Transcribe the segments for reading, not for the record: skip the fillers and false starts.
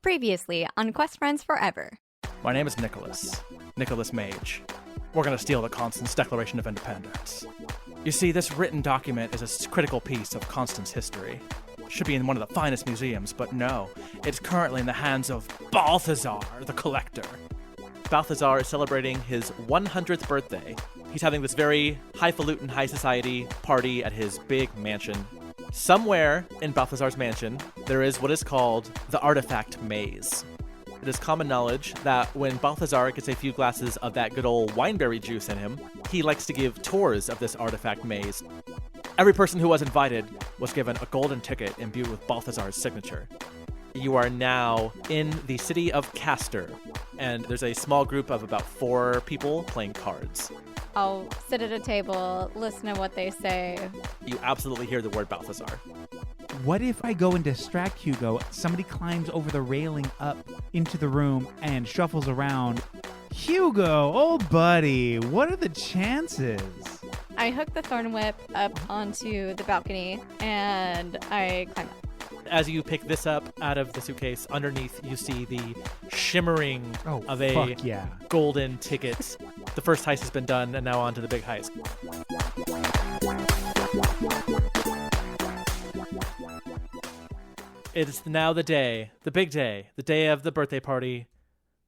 Previously on Quest Friends Forever. My name is Nicholas Mage. We're going to steal the Constance Declaration of Independence. You see, this written document is a critical piece of Constance history. It should be in one of the finest museums, but no. It's currently in the hands of Balthazar, the Collector. Balthazar is celebrating his 100th birthday. He's having this very highfalutin, high society party at his big mansion. Somewhere in Balthazar's mansion, there is what is called the Artifact Maze. It is common knowledge that when Balthazar gets a few glasses of that good old wineberry juice in him, he likes to give tours of this artifact maze. Every person who was invited was given a golden ticket imbued with Balthazar's signature. You are now in the city of Castor, and there's a small group of about 4 people playing cards. I'll sit at a table, listen to what they say. You absolutely hear the word Balthazar. What if I go and distract Hugo? Somebody climbs over the railing up into the room and shuffles around. Hugo, old buddy, what are the chances? I hook the thorn whip up onto the balcony and I climb up. As you pick this up out of the suitcase, underneath you see the shimmering of a golden ticket. The first heist has been done, and now on to the big heist. It is now the day, the big day, the day of the birthday party.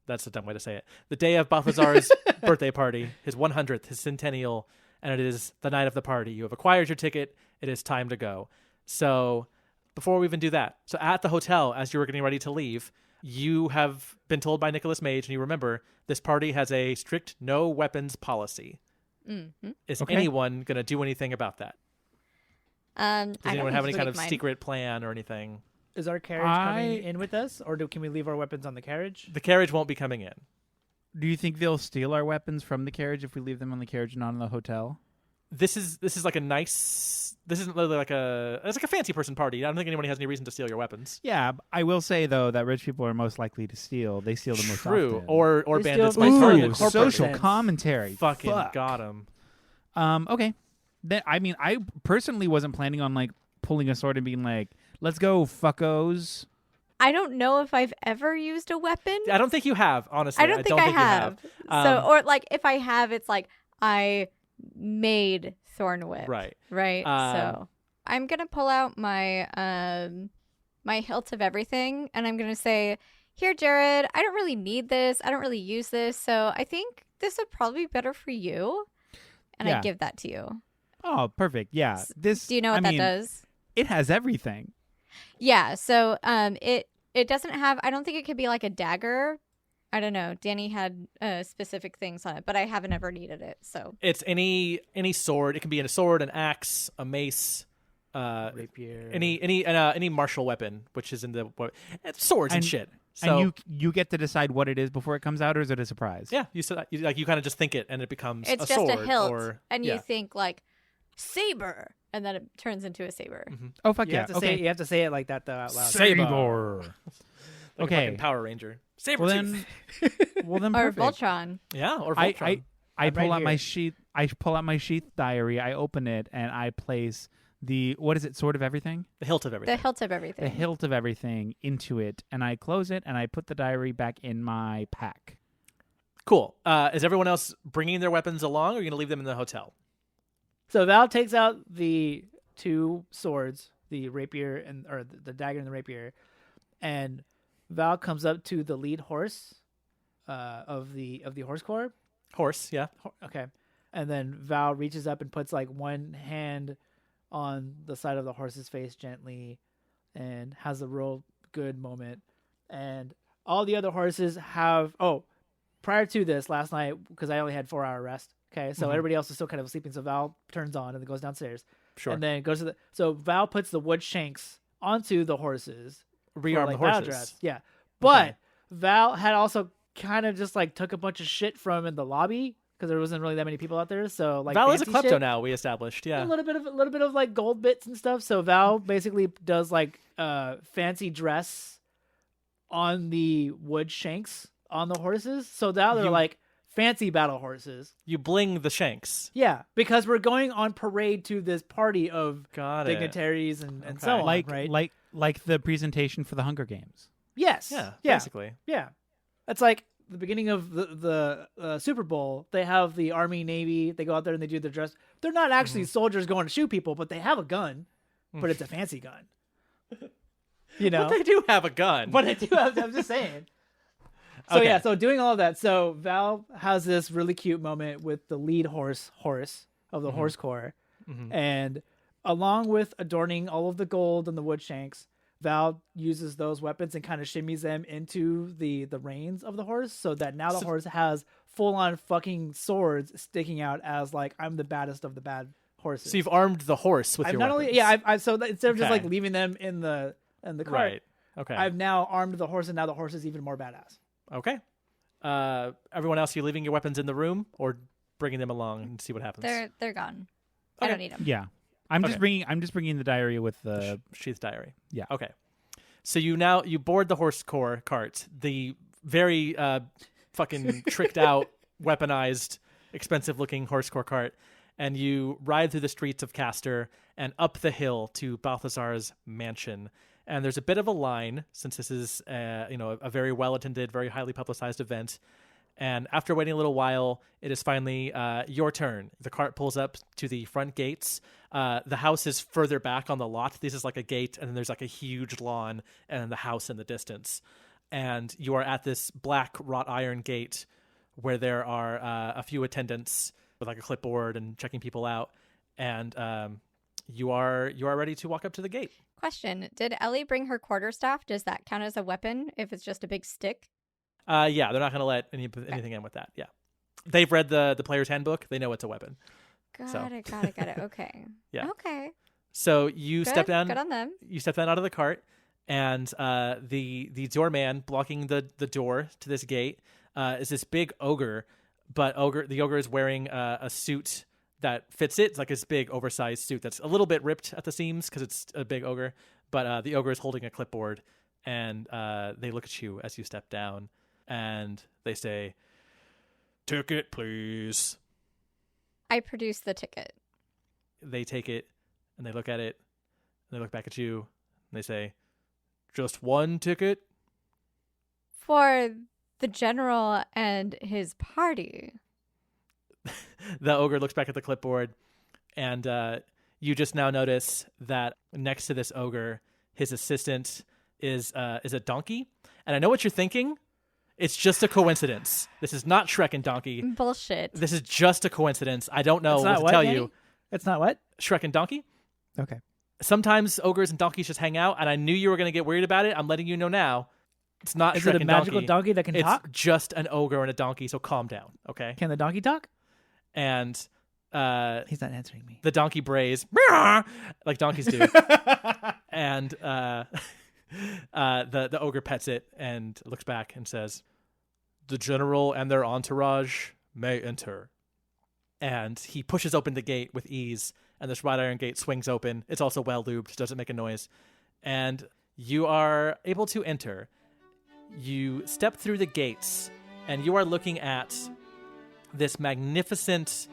That's a dumb way to say it. The day of Balthazar's birthday party, his 100th, his centennial, and it is the night of the party. You have acquired your ticket. It is time to go. So before we even do that, so at the hotel, as you were getting ready to leave, you have been told by Nicholas Mage, and you remember, this party has a strict no weapons policy. Mm-hmm. Is anyone going to do anything about that? Does anyone have any kind of secret plan or anything? Is our carriage coming in with us, or can we leave our weapons on the carriage? The carriage won't be coming in. Do you think they'll steal our weapons from the carriage if we leave them on the carriage and not in the hotel? This is like a nice. This isn't really like it's like a fancy person party. I don't think anybody has any reason to steal your weapons. Yeah, I will say though that rich people are most likely to steal. They steal the most often. True, or bandits steal might target. Ooh, social commentary. Fucking got him. Okay. I mean, I personally wasn't planning on like pulling a sword and being like, "Let's go, fuckos." I don't know if I've ever used a weapon. I don't think you have, honestly. I don't think I have. You have. Or like if I have, it's like I made thorn whip. Right. So I'm gonna pull out my my hilt of everything, and I'm gonna say, "Here, Jared. I don't really need this. I don't really use this. So I think this would probably be better for you." And I give that to you. Oh, perfect. Yeah. This. Do you know what that does? It has everything. Yeah. So it doesn't have. I don't think it could be like a dagger. I don't know. Danny had specific things on it, but I haven't ever needed it. So it's any sword. It can be a sword, an axe, a mace, rapier, any martial weapon, which is in the swords and shit. So, and you get to decide what it is before it comes out, or is it a surprise? Yeah, you kind of just think it, and it becomes it's a just sword, a hilt, and you think like saber, and then it turns into a saber. Mm-hmm. Oh fuck yeah! You have to say it like that though out loud. Saber. Like a fucking Power Ranger. Saber. Well then, or perfect. Voltron. Yeah, or Voltron. I pull out my sheath. I pull out my sheath diary. I open it and I place the sword of everything? The hilt of everything. The hilt of everything. The hilt of everything into it, and I close it and I put the diary back in my pack. Cool. Is everyone else bringing their weapons along, or are you gonna leave them in the hotel? So Val takes out the 2 swords, the rapier or the dagger and the rapier, and Val comes up to the lead horse of the horse corps. Horse, yeah. Okay. And then Val reaches up and puts like one hand on the side of the horse's face gently and has a real good moment. And all the other horses have... Oh, prior to this, last night, because I only had 4-hour rest, okay? So everybody else is still kind of sleeping, so Val turns on and then goes downstairs. Sure. And then goes to So Val puts the wood shanks onto the horses. Rearm the horses. Dress. Yeah. But Val had also kind of just like took a bunch of shit from in the lobby because there wasn't really that many people out there. So like Val is a klepto shit, now. We established, yeah. A little bit of like gold bits and stuff. So Val basically does like fancy dress on the wood shanks on the horses. So now they're like fancy battle horses. You bling the shanks. Yeah, because we're going on parade to this party of dignitaries and so on, like right? Like the presentation for the Hunger Games. Yes. Yeah, Yeah. basically. Yeah. It's like the beginning of the Super Bowl. They have the Army, Navy. They go out there and they do their dress. They're not actually soldiers going to shoot people, but they have a gun, but it's a fancy gun. But they do have a gun. But they do have, I'm just saying. So Okay. yeah, so doing all of that. So Val has this really cute moment with the lead horse of the horse corps. And along with adorning all of the gold and the wood shanks, Val uses those weapons and kind of shimmies them into the reins of the horse, so that now the horse has full on fucking swords sticking out as like, I'm the baddest of the bad horses. So you've armed the horse with I've your not weapons. only I've so that instead of just Okay. like leaving them in the cart, Right. Okay. I've now armed the horse, and now the horse is even more badass. Okay. Everyone else, you leaving your weapons in the room or bringing them along and see what happens? They're gone. I Okay. don't need them. Yeah. I'm just Okay. bringing the diary with the Sheath diary. yeah. Okay. So you board the horse core cart, the very fucking tricked out, weaponized, expensive looking horse core cart, and you ride through the streets of Castor and up the hill to Balthazar's mansion. And there's a bit of a line since this is a very well attended, very highly publicized event. And after waiting a little while, it is finally your turn. The cart pulls up to the front gates. The house is further back on the lot. This is like a gate, and then there's like a huge lawn and then the house in the distance. And you are at this black wrought iron gate where there are a few attendants with like a clipboard and checking people out. And you are ready to walk up to the gate. Question: did Ellie bring her quarterstaff? Does that count as a weapon if it's just a big stick? Yeah, they're not going to let anything in with that. Yeah. They've read the player's handbook. They know it's a weapon. Got it. Okay. Yeah. Okay. So you step down. Good on them. You step down out of the cart, and the doorman blocking the door to this gate is this big ogre. But the ogre is wearing a suit that fits it. It's like this big oversized suit that's a little bit ripped at the seams because it's a big ogre. But the ogre is holding a clipboard, and they look at you as you step down, and they say, "Ticket, please." I produce the ticket. They take it, and they look at it, and they look back at you, and they say, "Just one ticket?" For the general and his party. The ogre looks back at the clipboard, and you just now notice that next to this ogre, his assistant is a donkey. And I know what you're thinking. It's just a coincidence. This is not Shrek and Donkey. Bullshit. This is just a coincidence. I don't know It's what not to what, tell Danny? you. It's not what? Shrek and Donkey? Okay. Sometimes ogres and donkeys just hang out, and I knew you were going to get worried about it. I'm letting you know now. It's not Is Shrek it a and magical donkey that can It's talk? just an ogre and a donkey, so calm down, okay? Can the donkey talk? And He's not answering me. the donkey brays like donkeys do. And the ogre pets it and looks back and says, "The general and their entourage may enter." And he pushes open the gate with ease, and this wrought iron gate swings open. It's also well lubed, doesn't make a noise. And you are able to enter. You step through the gates, and you are looking at this magnificent,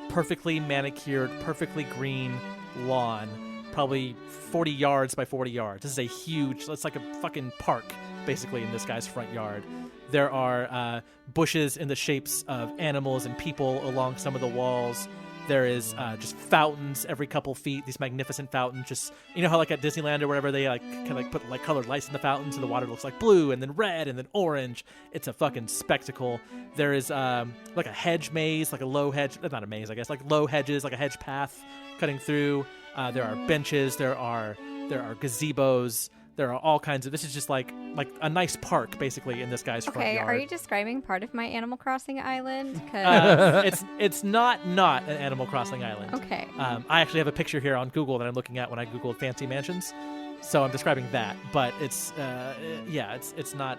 perfectly manicured, perfectly green lawn, probably 40 yards by 40 yards. This is a huge, it's like a fucking park, basically, in this guy's front yard. There are bushes in the shapes of animals and people along some of the walls. There is just fountains every couple feet, these magnificent fountains. Just, you know how like at Disneyland or wherever they like kind of like put like colored lights in the fountain so the water looks like blue and then red and then orange. It's a fucking spectacle. There is like a hedge maze, like a low hedge, not a maze, I guess, like low hedges, like a hedge path cutting through. There are benches, there are gazebos. There are all kinds of. This is just like a nice park, basically, in this guy's front Okay, yard. are you describing part of my Animal Crossing island? 'Cause- It's not an Animal Crossing island. okay. I actually have a picture here on Google that I'm looking at when I googled fancy mansions, so I'm describing that. But it's it's not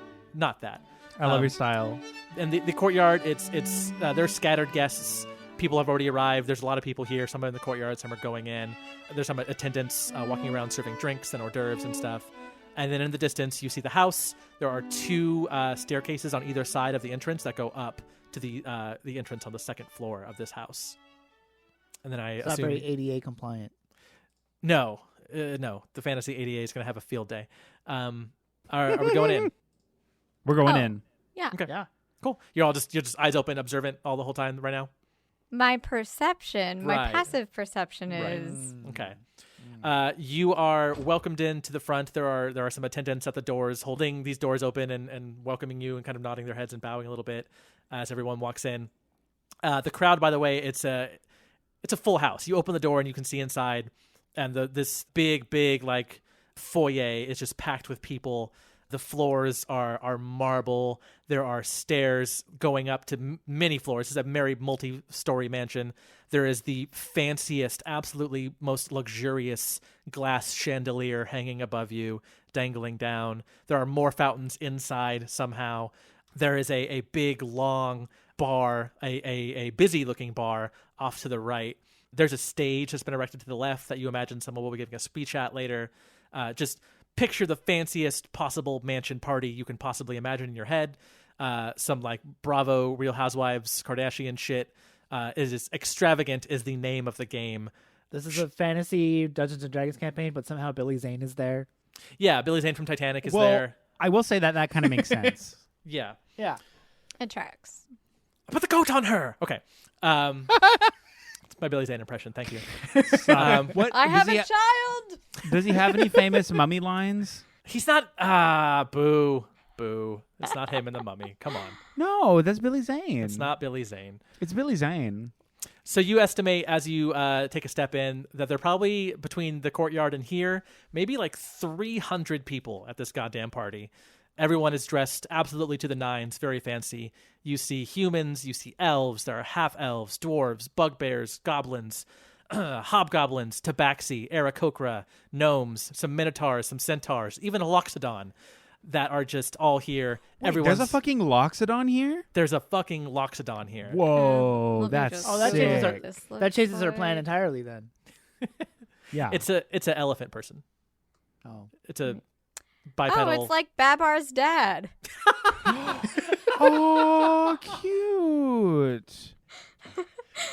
that. I love your style. And the courtyard, there's scattered guests. People have already arrived. There's a lot of people here. Some are in the courtyard, some are going in. There's some attendants walking around serving drinks and hors d'oeuvres and stuff. And then in the distance, you see the house. There are two staircases on either side of the entrance that go up to the entrance on the second floor of this house. And then It's not very ADA compliant. No. The Fantasy ADA is going to have a field day. Are we going in? We're going Oh. in. Yeah. Okay. Yeah. Cool. You're just eyes open, observant all the whole time right now. My perception, my Right. passive perception Right. is Okay. You are welcomed in to the front. There are some attendants at the doors holding these doors open and welcoming you and kind of nodding their heads and bowing a little bit as everyone walks in. The crowd, by the way, it's a full house. You open the door and you can see inside, and this big like foyer is just packed with people. The floors are marble. There are stairs going up to many floors. This is a very multi-story mansion. There is the fanciest, absolutely most luxurious glass chandelier hanging above you, dangling down. There are more fountains inside somehow. There is a big, long bar, a busy-looking bar off to the right. There's a stage that's been erected to the left that you imagine someone will be giving a speech at later. Just picture the fanciest possible mansion party you can possibly imagine in your head. Some like Bravo, Real Housewives, Kardashian shit. Is extravagant is the name of the game. This is a fantasy Dungeons and Dragons campaign, but somehow Billy Zane is there. Yeah, Billy Zane from Titanic is Well, there. I will say that kind of makes sense. Yeah. Yeah. it tracks. Put the coat on her. Okay. It's my Billy Zane impression. Thank you. What I does have he a child. Does he have any famous mummy lines? He's not. Boo. It's not him in the Mummy. Come on. No, that's Billy Zane. It's not Billy Zane. It's Billy Zane. So you estimate as you take a step in that there are probably between the courtyard and here, maybe like 300 people at this goddamn party. Everyone is dressed absolutely to the nines, very fancy. You see humans, you see elves, there are half-elves, dwarves, bugbears, goblins, hobgoblins, tabaxi, aarakocra, gnomes, some minotaurs, some centaurs, even a loxodon that are just all here. Wait, there's a fucking Loxodon here? There's a fucking loxodon here. Whoa, Let me that's just Oh, that see changes what our- this That looks changes our plan like. entirely then. yeah. It's an elephant person. Oh. It's a bipedal. Oh, it's like Babar's dad. oh, cute.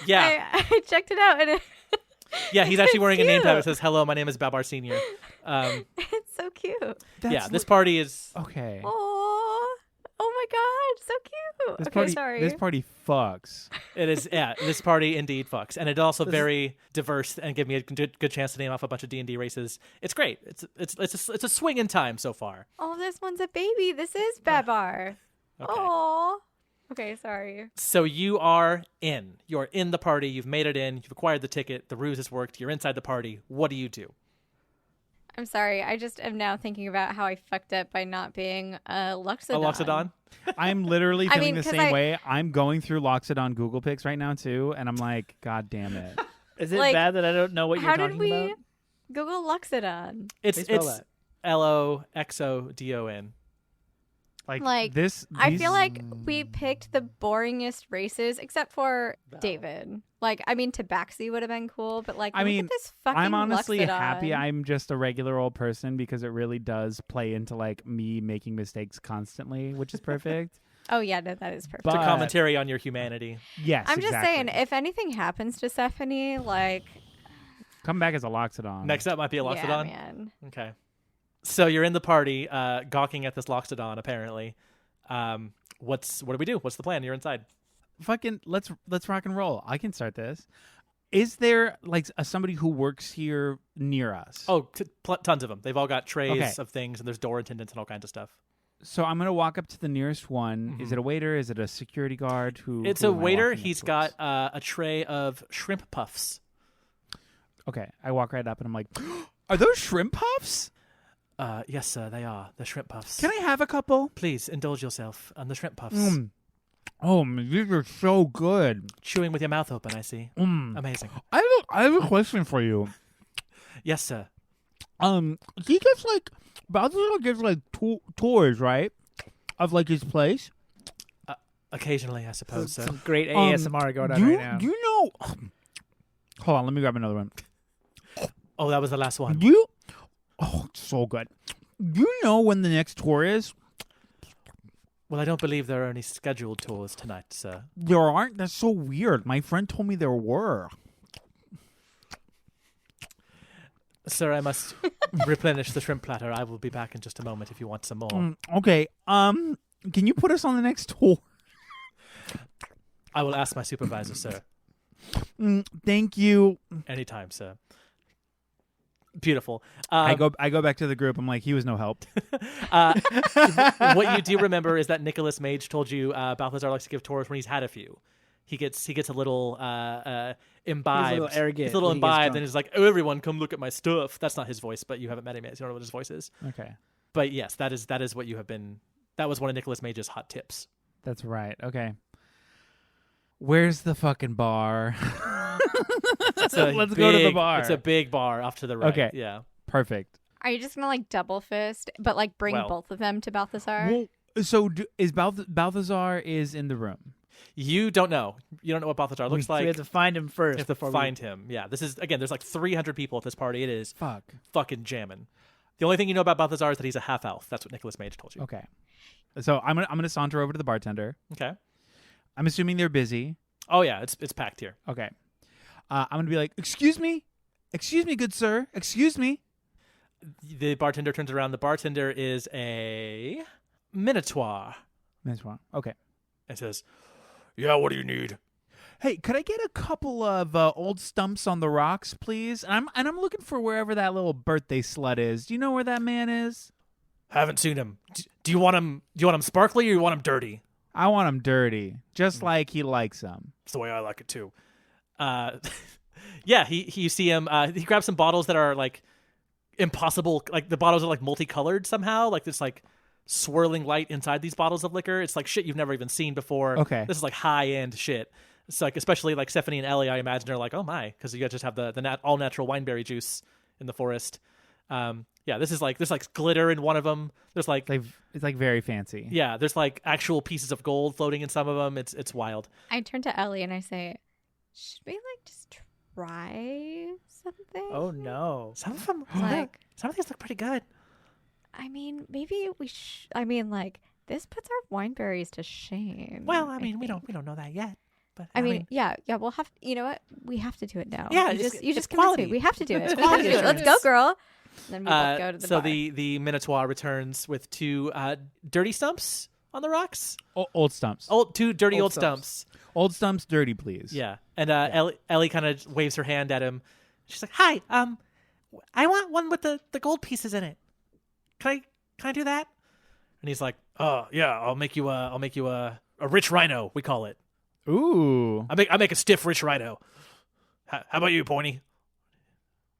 yeah. I checked it out and Yeah, he's actually wearing a name tag that cute. says, "Hello, my name is Babar Senior." it's so cute. Yeah, this party is. Okay. Oh my god, so cute. This okay, party, sorry. This party fucks. It is. Yeah, this party indeed fucks, and it's also This is- very diverse and give me a good chance to name off a bunch of D&D races. It's great. It's a swing in time so far. Oh, this one's a baby. This is Babar. Okay. Oh. Okay, sorry. So you are in. You're in the party. You've made it in. You've acquired the ticket. The ruse has worked. You're inside the party. What do you do? I'm sorry. I just am now thinking about how I fucked up by not being a Loxodon. A loxodon? I'm literally I feeling mean, the 'cause same way. I'm going through Loxodon Google Pics right now too, and I'm like, God damn it. Is it Like, bad that I don't know what you're How talking did we about? Google Loxodon? It's They spell it's that. LOXODON. Like, this. I these- feel like we picked the boringest races, except for Val. David. Like, I mean, Tabaxi would have been cool, but like, I look mean, at this fucking I'm honestly Loxodon. happy I'm just a regular old person because it really does play into like me making mistakes constantly, which is perfect. Oh yeah, no, that is perfect. It's a But- commentary on your humanity. Yes, I'm just saying, exactly. if anything happens to Stephanie, like, Come back as a Loxodon. Next up might be a yeah, loxodon. man. Okay. So you're in the party, gawking at this loxodon. Apparently, what do we do? What's the plan? You're inside. Fucking let's rock and roll. I can start this. Is there like somebody who works here near us? Oh, tons of them. They've all got trays Okay. of things, and there's door attendants and all kinds of stuff. So I'm gonna walk up to the nearest one. Is Mhm. it a waiter? Is it a security guard? It's who a am I waiter. walking up He's towards? got a tray of shrimp puffs. Okay, I walk right up and I'm like, "Are those shrimp puffs? Yes, sir, they are. The shrimp puffs. Can I have a couple?" Please indulge yourself on the shrimp puffs. Oh, these are so good. Chewing with your mouth open, I see. Mm. Amazing. I have a question for you. Yes, sir. He gets like Balthazar gives like tours, right, of like his place. Occasionally, I suppose so. Some great ASMR going on do, right now. Do you know? Hold on, let me grab another one. Oh, that was the last one. Do you? Oh, it's so good. Do you know when the next tour is? Well, I don't believe there are any scheduled tours tonight, sir. There aren't. That's so weird. My friend told me there were. Sir, I must replenish the shrimp platter. I will be back in just a moment if you want some more. Okay. Can you put us on the next tour? I will ask my supervisor, sir. Thank you. Anytime, sir. Beautiful. I go back to the group. I'm like, he was no help. What you do remember is that Nicholas Mage told you Balthazar likes to give tours when he's had a few. He gets a little imbibed. He's a little arrogant. He's a little when he gets imbibed, drunk. and he's like, "Oh, everyone, come look at my stuff." That's not his voice, but you haven't met him yet, so you don't know what his voice is. Okay. But yes, that is what you have been. That was one of Nicholas Mage's hot tips. That's right. Okay. Where's the fucking bar? Let's go to the bar. It's a big bar off to the right. Okay. Yeah. Perfect. Are you just gonna like double fist, but like bring Well. both of them to Balthazar? Well, so is Balthazar is in the room? You don't know. You don't know what Balthazar looks So like. we have to find him first. You have to before find him. Yeah. This is again. There's like 300 people at this party. It is Fuck. fucking jamming. The only thing you know about Balthazar is that he's a half elf. That's what Nicholas Mage told you. Okay. So I'm gonna saunter over to the bartender. Okay. I'm assuming they're busy. Oh yeah, it's packed here. Okay. I'm gonna be like, excuse me, good sir, excuse me. The bartender turns around. The bartender is a Minotaur That's wrong. Okay. and says, "Yeah, what do you need?" Hey, could I get a couple of old stumps on the rocks, please? And I'm looking for wherever that little birthday slut is. Do you know where that man is? Haven't seen him. Do you want him? Do you want him sparkly or you want him dirty? I want him dirty, just like he likes them. It's the way I like it too. Yeah, you see him. He grabs some bottles that are like impossible. Like the bottles are like multicolored somehow. Like there's like swirling light inside these bottles of liquor. It's like shit you've never even seen before. Okay. This is like high end shit. It's like especially like Stephanie and Ellie, I imagine are like, oh my, because you guys just have the all natural wineberry juice in the forest. Yeah, there's like glitter in one of them. There's like It's like very fancy. yeah, there's like actual pieces of gold floating in some of them. It's wild. I turn to Ellie and I say, "Should we like just try something?" Oh no. Some of them, Like, some of these look pretty good. I mean, maybe we should. I mean, like, this puts our wineberries to shame. Well, I mean, we think. don't know that yet. But I mean, yeah, we'll have. You know what? We have to do it now. Yeah, you it's just convinced quality. me. We have to do it. It's We have to quality do it. Let's go, assurance. girl. Then we both go to the so bar. the Minotaur returns with two dirty stumps on the rocks. Old stumps. Two dirty Old old stumps. stumps. Old stumps, dirty, please. Yeah, and Ellie kind of waves her hand at him. She's like, "Hi, I want one with the gold pieces in it. Can I do that?" And he's like, "Oh yeah, I'll make you a rich rhino. We call it. Ooh. I make a stiff rich rhino. How about you, Pointy?"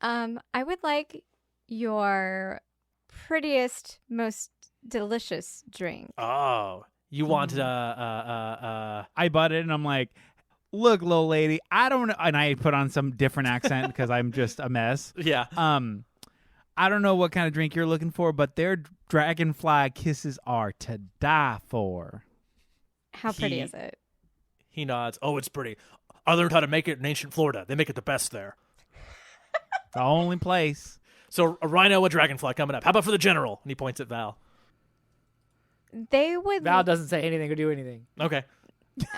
I would like your prettiest, most delicious drink. Oh, you want I bought it and I'm like, look, little lady, I don't know. And I put on some different accent because I'm just a mess. yeah. I don't know what kind of drink you're looking for, but their dragonfly kisses are to die for. How pretty He- is it? He nods. Oh, it's pretty. I learned how to make it in ancient Florida. They make it the best there. The only place. So a rhino, a dragonfly coming up. How about for the general? And he points at Val. They would. Val doesn't say anything or do anything. Okay.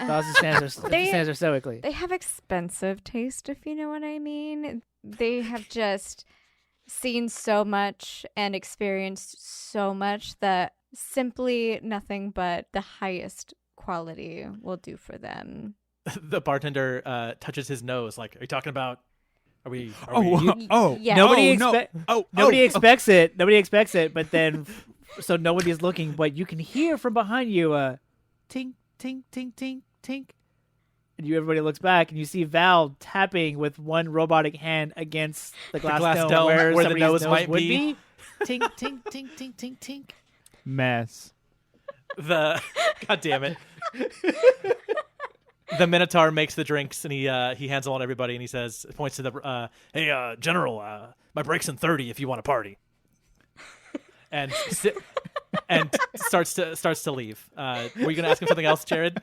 Val just stands there stoically. They have expensive taste, if you know what I mean. They have just seen so much and experienced so much that simply nothing but the highest quality will do for them. The bartender touches his nose. Like, are you talking about? Are we? Yeah. Nobody Nobody expects it. Nobody expects it. But then, so nobody is looking. But you can hear from behind you a tink, tink, tink, tink, tink. And everybody looks back, and you see Val tapping with one robotic hand against the glass dome where the somebody's nose might would be. Tink, tink, tink, tink, tink, tink. mess. God damn it. The Minotaur makes the drinks and he hands them on to everybody and he says, points to the hey General, my break's in 30 if you want to party. And starts to leave. Were you gonna ask him something else, Jared?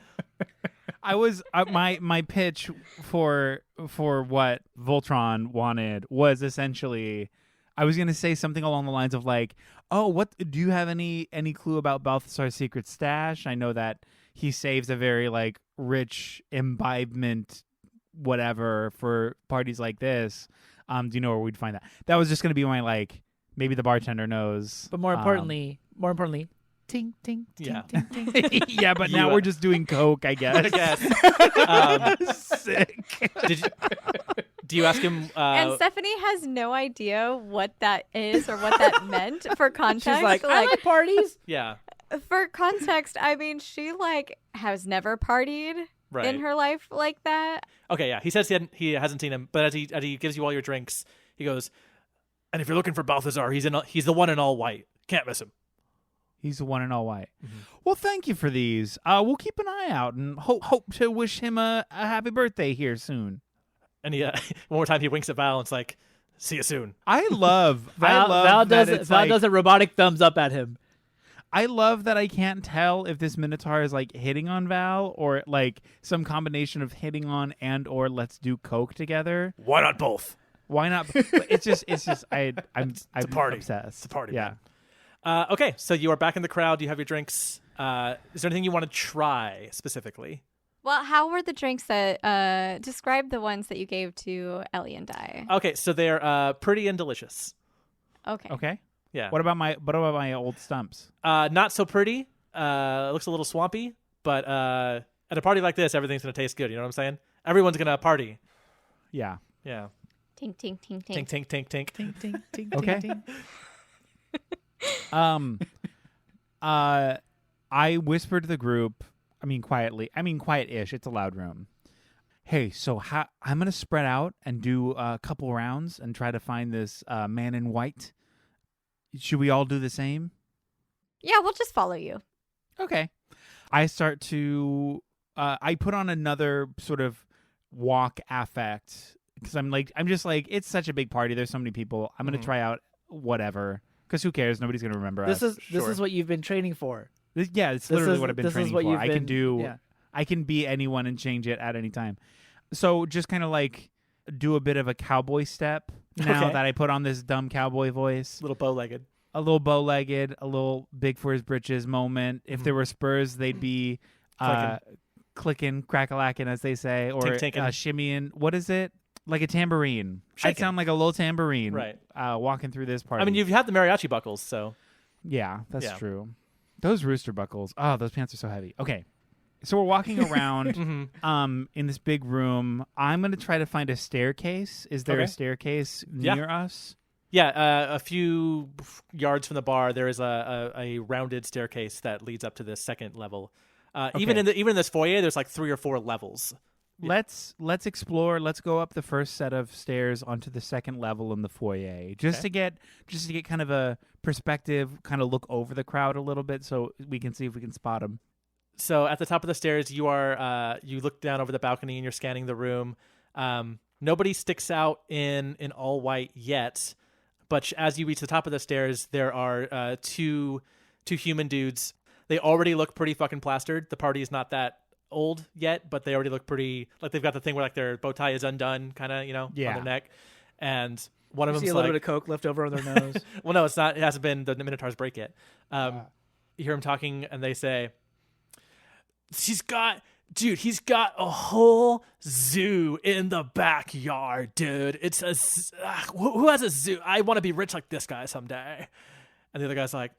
I was my pitch for what Voltron wanted was essentially I was gonna say something along the lines of like, oh, what do you have any clue about Balthazar's secret stash? I know that he saves a very like rich imbibement whatever for parties like this. Do you know where we'd find that? That was just going to be my like. Maybe the bartender knows. But more importantly, ting ting ting Yeah. ting ting. Yeah, but You, now we're just doing coke, I guess. I guess. Sick. Do you ask him? And Stephanie has no idea what that is or what that meant for context. She's like, I like parties. Yeah. For context, I mean, she like has never partied Right. in her life like that. Okay. Yeah. He says he hasn't seen him, but as he gives you all your drinks, he goes, "And if you're looking for Balthazar, he's the one in all white. Can't miss him." He's the one in all white. Well, thank you for these. We'll keep an eye out and hope to wish him a happy birthday here soon. And he one more time he winks at Val and it's like, "See you soon." I love Val that does it's Val like, does a robotic thumbs up at him. I love that I can't tell if this Minotaur is like hitting on Val or like some combination of hitting on and or let's do coke together. Why not both? Why not? It's just I'm a party. obsessed. It's a party. Yeah. Man. Okay, so you are back in the crowd. You have your drinks. Is there anything you want to try specifically? Well, how were the drinks that describe the ones that you gave to Ellie and Di? Okay, so they're pretty and delicious. Okay. Okay. Yeah. What about my old stumps? Not so pretty. Looks a little swampy, but at a party like this, everything's gonna taste good. You know what I'm saying? Everyone's gonna party. Yeah. Yeah. Tink, tink, tink, tink. Tink, tink, tink, tink. Ting ting ting Okay. ting. I whispered to the group, quiet-ish, it's a loud room. Hey, so I'm going to spread out and do a couple rounds and try to find this man in white. Should we all do the same? Yeah, we'll just follow you. Okay. I start to, I put on another sort of walk affect because I'm just like, it's such a big party. There's so many people. I'm going to try out whatever because who cares? Nobody's going to remember This us. is what you've been training for. Yeah, it's This literally is- what I've been this is training what for. you've I can been- do. yeah. I can be anyone and change it at any time. So just kind of like do a bit of a cowboy step now Okay. that I put on this dumb cowboy voice. Little bow-legged. A little bow-legged, a little big for his britches moment. If there were spurs, they'd be clicking, crack-a-lacking, as they say, or Tink-tinking. shimmying. What is it? Like a tambourine. I'd Shaking. sound like a little tambourine. Right. Walking through this party. I mean, you've had the mariachi buckles, so Yeah, that's Yeah. true. Those rooster buckles. Oh, those pants are so heavy. Okay. So we're walking around in this big room. I'm going to try to find a staircase. Is there a Okay. staircase Yeah. near us? yeah. A few yards from the bar, there is a rounded staircase that leads up to the second level. Even in this foyer, there's like 3 or 4 levels. Let's explore. Let's go up the first set of stairs onto the second level in the foyer, just to get kind of a perspective, kind of look over the crowd a little bit, so we can see if we can spot them. So at the top of the stairs, you look down over the balcony and you're scanning the room. Nobody sticks out in all white yet, but as you reach the top of the stairs, there are two human dudes. They already look pretty fucking plastered. The party is not that old yet, but they already look pretty like they've got the thing where like their bow tie is undone, kind of, on their neck. And one of You them's see a like, little bit of coke left over on their nose. well, no, it's not. It hasn't been the Minotaur's break yet. You hear him talking, and they say, he's got a whole zoo in the backyard, dude. It's who has a zoo? I want to be rich like this guy someday. And the other guy's like,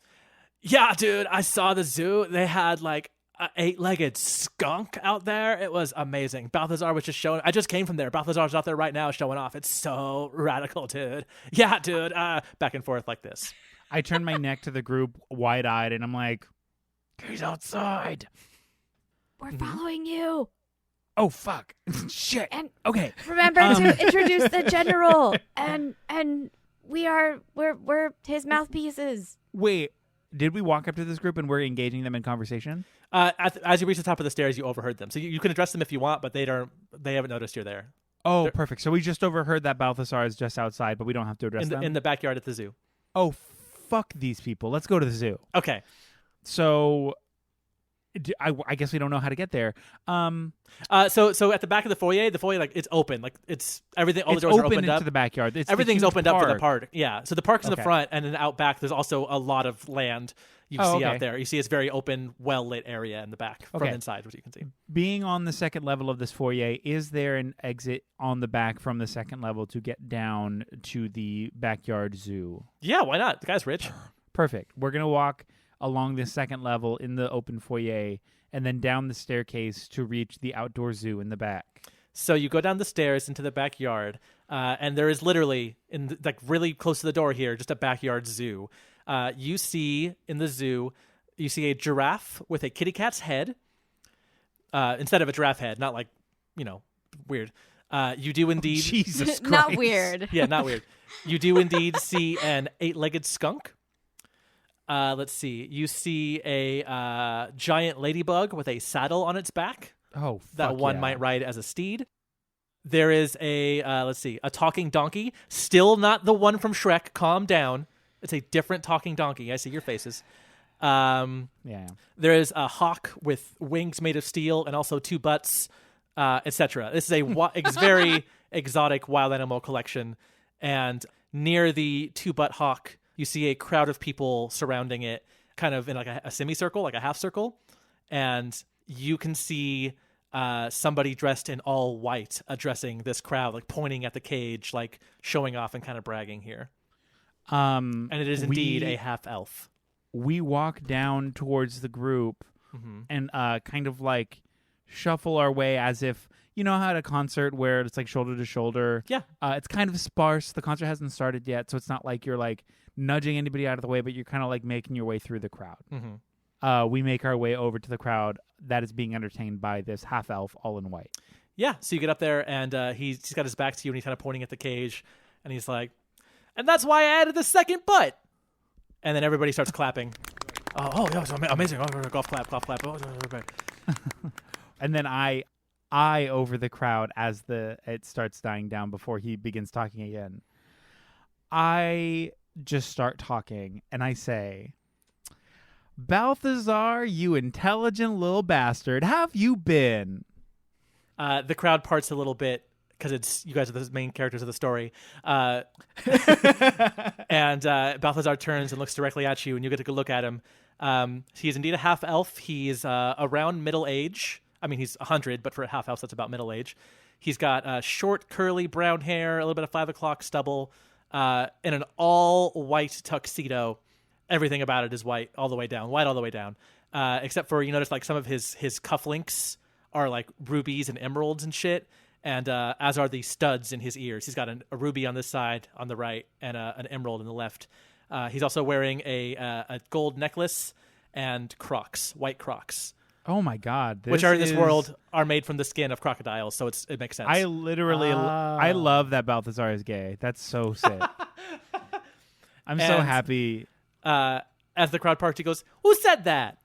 yeah, dude, I saw the zoo. They had like an 8-legged skunk out there. It was amazing. Balthazar was just showing. I just came from there. Balthazar's out there right now showing off. It's so radical, dude. Yeah, dude. Back and forth like this. I turn my neck to the group, wide-eyed, and I'm like, "He's outside." We're following you. Oh fuck! Shit. And Okay. remember to introduce the general. And we're his mouthpieces. Wait. Did we walk up to this group and we're engaging them in conversation? As you reach the top of the stairs, you overheard them. So you can address them if you want, but they haven't noticed you're there. Oh, perfect. So we just overheard that Balthazar is just outside, but we don't have to address them? In the backyard at the zoo. Oh, fuck these people. Let's go to the zoo. Okay. So I guess we don't know how to get there. So at the back of the foyer like it's open, like it's everything. All It's the doors are open opened into up. the backyard. It's Everything's the huge opened up for the park. park. Yeah. So the park's in the Okay. front, and then out back, there's also a lot of land. you Oh, see out okay. there. You see this very open, well-lit area in the back from Okay. inside, which you can see. Being on the second level of this foyer, is there an exit on the back from the second level to get down to the backyard zoo? Yeah, why not? The guy's rich. Perfect. We're going to walk along the second level in the open foyer and then down the staircase to reach the outdoor zoo in the back. So you go down the stairs into the backyard, and there is literally, really close to the door here, just a backyard zoo. You see in the zoo, you see a giraffe with a kitty cat's head, instead of a giraffe head, not like, weird. You do indeed. Jesus Christ. Not weird. Yeah, not weird. You do indeed see an 8-legged skunk. Let's see. You see a giant ladybug with a saddle on its back. Oh, That fuck one yeah. might ride as a steed. There is a talking donkey. Still not the one from Shrek. Calm down. It's a different talking donkey. I see your faces. Yeah. There is a hawk with wings made of steel and also 2 butts, etc. This is a very exotic wild animal collection. And near the 2-butt hawk, you see a crowd of people surrounding it, kind of in like a semicircle, like a half circle. And you can see somebody dressed in all white addressing this crowd, like pointing at the cage, like showing off and kind of bragging here. And it is indeed a half-elf. We walk down towards the group and kind of like shuffle our way as if, you know how at a concert where it's like shoulder to shoulder? Yeah. It's kind of sparse. The concert hasn't started yet, so it's not like you're like nudging anybody out of the way, but you're kind of like making your way through the crowd. We make our way over to the crowd that is being entertained by this half-elf all in white. Yeah, so you get up there, and he's got his back to you, and he's kind of pointing at the cage, and he's like, and that's why I added the second butt. And then everybody starts clapping. Oh, yeah, amazing. Golf clap. Oh, And then I over the crowd as it starts dying down before he begins talking again. I just start talking, and I say, Balthazar, you intelligent little bastard, how have you been? The crowd parts a little bit because you guys are the main characters of the story. And Balthazar turns and looks directly at you, and you get a good look at him. He is indeed a half-elf. He's around middle age. I mean, he's 100, but for a half-elf, that's about middle age. He's got short, curly brown hair, a little bit of 5 o'clock stubble, and an all-white tuxedo. Everything about it is white all the way down, except for, you notice like some of his cufflinks are like rubies and emeralds and shit, and as are the studs in his ears. He's got a ruby on this side on the right and an emerald on the left. He's also wearing a gold necklace and Crocs, white Crocs, Oh my God! which are in this world are made from the skin of crocodiles, so it makes sense. I literally, I love that Balthazar is gay. That's so sick. I'm so And- happy. As the crowd parts, he goes, "Who said that?"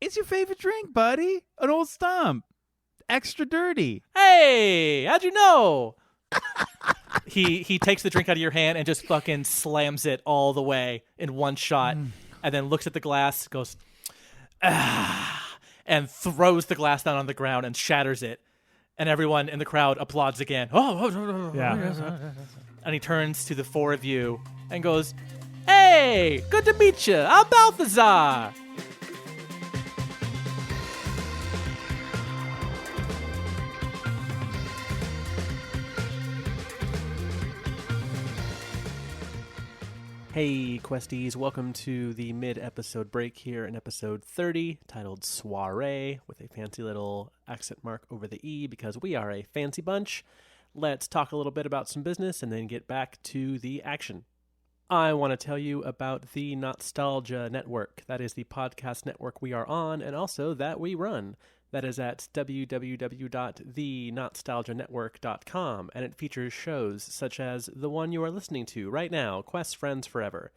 It's your favorite drink, buddy. An old stump. Extra dirty. Hey, how'd you know? He takes the drink out of your hand and just fucking slams it all the way in one shot, and then looks at the glass, goes, and throws the glass down on the ground and shatters it. And everyone in the crowd applauds again. Yeah. And he turns to the 4 of you and goes, "Hey, good to meet you. I'm Balthazar." Hey, Questies. Welcome to the mid-episode break here in episode 30, titled Soirée, with a fancy little accent mark over the E because we are a fancy bunch. Let's talk a little bit about some business and then get back to the action. I want to tell you about the Nostalgia Network. That is the podcast network we are on and also that we run. That is at www.thenostalgianetwork.com, and it features shows such as the one you are listening to right now, Quest Friends Forever.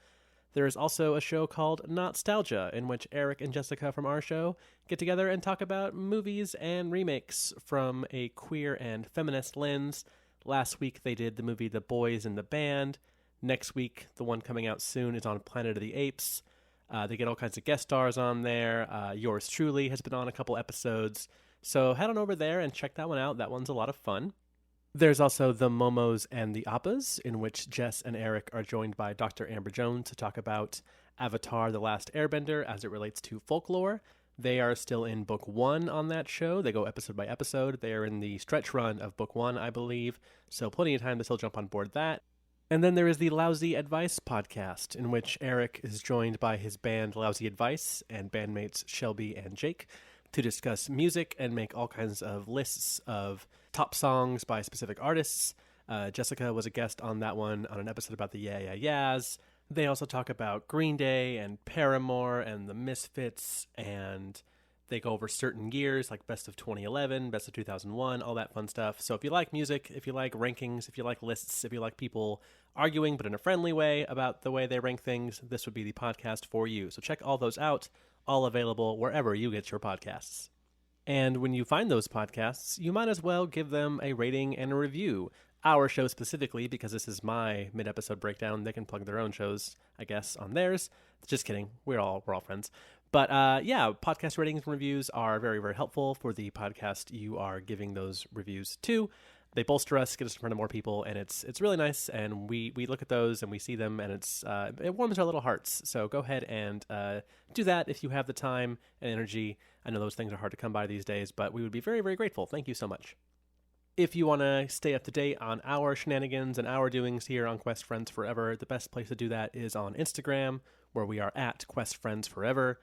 There is also a show called Nostalgia, in which Eric and Jessica from our show get together and talk about movies and remakes from a queer and feminist lens. Last week they did the movie The Boys in the Band. Next week, the one coming out soon, is on Planet of the Apes. They get all kinds of guest stars on there. Yours truly has been on a couple episodes. So head on over there and check that one out. That one's a lot of fun. There's also the Momos and the Appas, in which Jess and Eric are joined by Dr. Amber Jones to talk about Avatar: The Last Airbender as it relates to folklore. They are still in book 1 on that show. They go episode by episode. They are in the stretch run of book 1, I believe, so plenty of time to still jump on board that. And then there is the Lousy Advice podcast, in which Eric is joined by his band Lousy Advice and bandmates Shelby and Jake to discuss music and make all kinds of lists of top songs by specific artists. Jessica was a guest on that one on an episode about the Yeah Yeah Yeahs. They also talk about Green Day and Paramore and the Misfits, and they go over certain years like best of 2011, best of 2001, all that fun stuff. So if you like music, if you like rankings, if you like lists, if you like people arguing but in a friendly way about the way they rank things, this would be the podcast for you. So check all those out, all available wherever you get your podcasts. And when you find those podcasts, you might as well give them a rating and a review. Our show specifically, because this is my mid-episode breakdown. They can plug their own shows, I guess, on theirs. Just kidding. We're all friends. But yeah, podcast ratings and reviews are very, very helpful for the podcast you are giving those reviews to. They bolster us, get us in front of more people, and it's really nice. And we look at those and we see them, and it warms our little hearts. So go ahead and do that if you have the time and energy. I know those things are hard to come by these days, but we would be very, very grateful. Thank you so much. If you want to stay up to date on our shenanigans and our doings here on Quest Friends Forever, the best place to do that is on Instagram, where we are at Quest Friends Forever.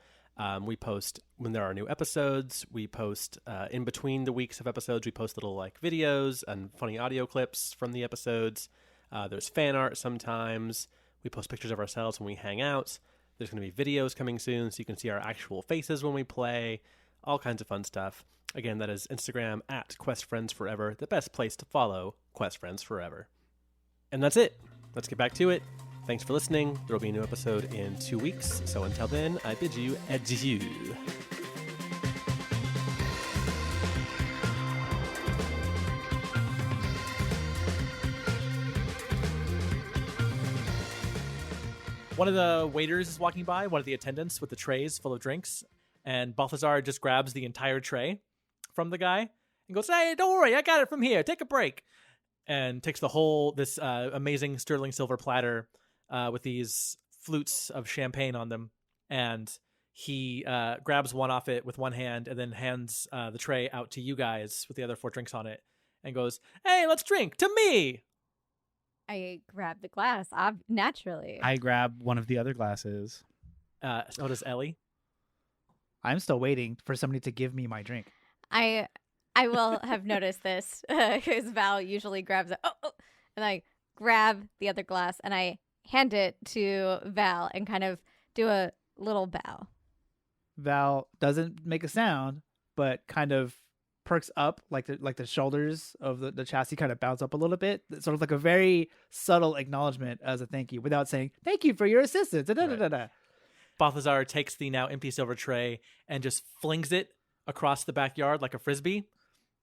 We post when there are new episodes. We post in between the weeks of episodes. We post little like videos and funny audio clips from the episodes. There's fan art sometimes. We post pictures of ourselves when we hang out. There's going to be videos coming soon, so you can see our actual faces when we play. All kinds of fun stuff. Again, that is Instagram at Quest Friends Forever, the best place to follow Quest Friends Forever. And that's it. Let's get back to it. Thanks for listening. There will be a new episode in 2 weeks. So until then, I bid you adieu. One of the waiters is walking by, one of the attendants with the trays full of drinks, and Balthazar just grabs the entire tray from the guy and goes, "Hey, don't worry, I got it from here. Take a break." And takes this amazing sterling silver platter with these flutes of champagne on them, and he grabs one off it with one hand and then hands the tray out to you guys with the other 4 drinks on it and goes, "Hey, let's drink to me." I grab the glass, naturally. I grab one of the other glasses. So does Ellie. I'm still waiting for somebody to give me my drink. I will have noticed this because Val usually grabs it. And I grab the other glass and I hand it to Val and kind of do a little bow. Val doesn't make a sound, but kind of perks up, like the shoulders of the chassis kind of bounce up a little bit. It's sort of like a very subtle acknowledgement as a thank you, without saying thank you for your assistance. Right. Balthazar takes the now empty silver tray and just flings it across the backyard like a frisbee.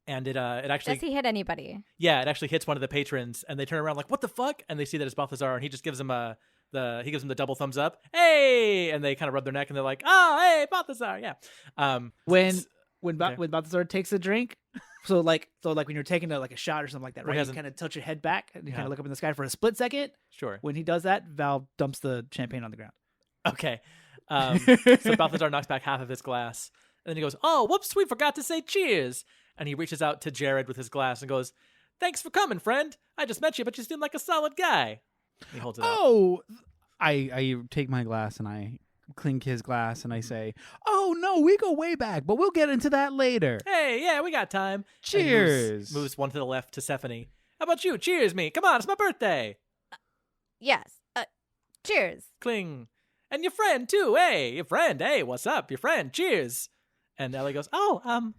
And it actually... Does he hit anybody? Yeah, it actually hits one of the patrons, and they turn around like, "What the fuck?" And they see that it's Balthazar, and he just gives them the double thumbs up. "Hey!" And they kind of rub their neck, and they're like, "Oh, hey, Balthazar!" Yeah. When Balthazar takes a drink, so like when you're taking a shot or something like that, right? You kind of tilt your head back and you kind of look up in the sky for a split second. Sure. When he does that, Val dumps the champagne on the ground. Okay. So Balthazar knocks back half of his glass, and then he goes, "Oh, whoops, we forgot to say cheers." And he reaches out to Jared with his glass and goes, "Thanks for coming, friend. I just met you, but you seem like a solid guy." He holds it out. Oh, I take my glass and I clink his glass and I say, "Oh no, we go way back, but we'll get into that later." "Hey, yeah, we got time." Cheers. Moves one to the left to Stephanie. "How about you? Cheers me. Come on, it's my birthday." Yes. Cheers. Cling. "And your friend too. Hey, your friend. Hey, what's up? Your friend. Cheers." And Ellie goes, "Oh,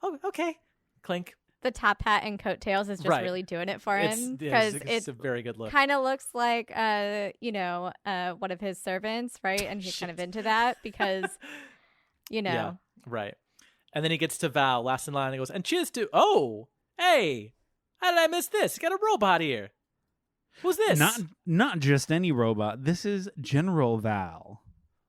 oh, okay." Clink. The top hat and coattails is just really doing it for him because it's a very good look. Kind of looks like one of his servants, right? And he's kind of into that because Yeah, right. And then he gets to Val last in line and goes, "And cheers to oh, hey, how did I miss this? You got a robot here. Who's this?" Not just any robot. This is General Val.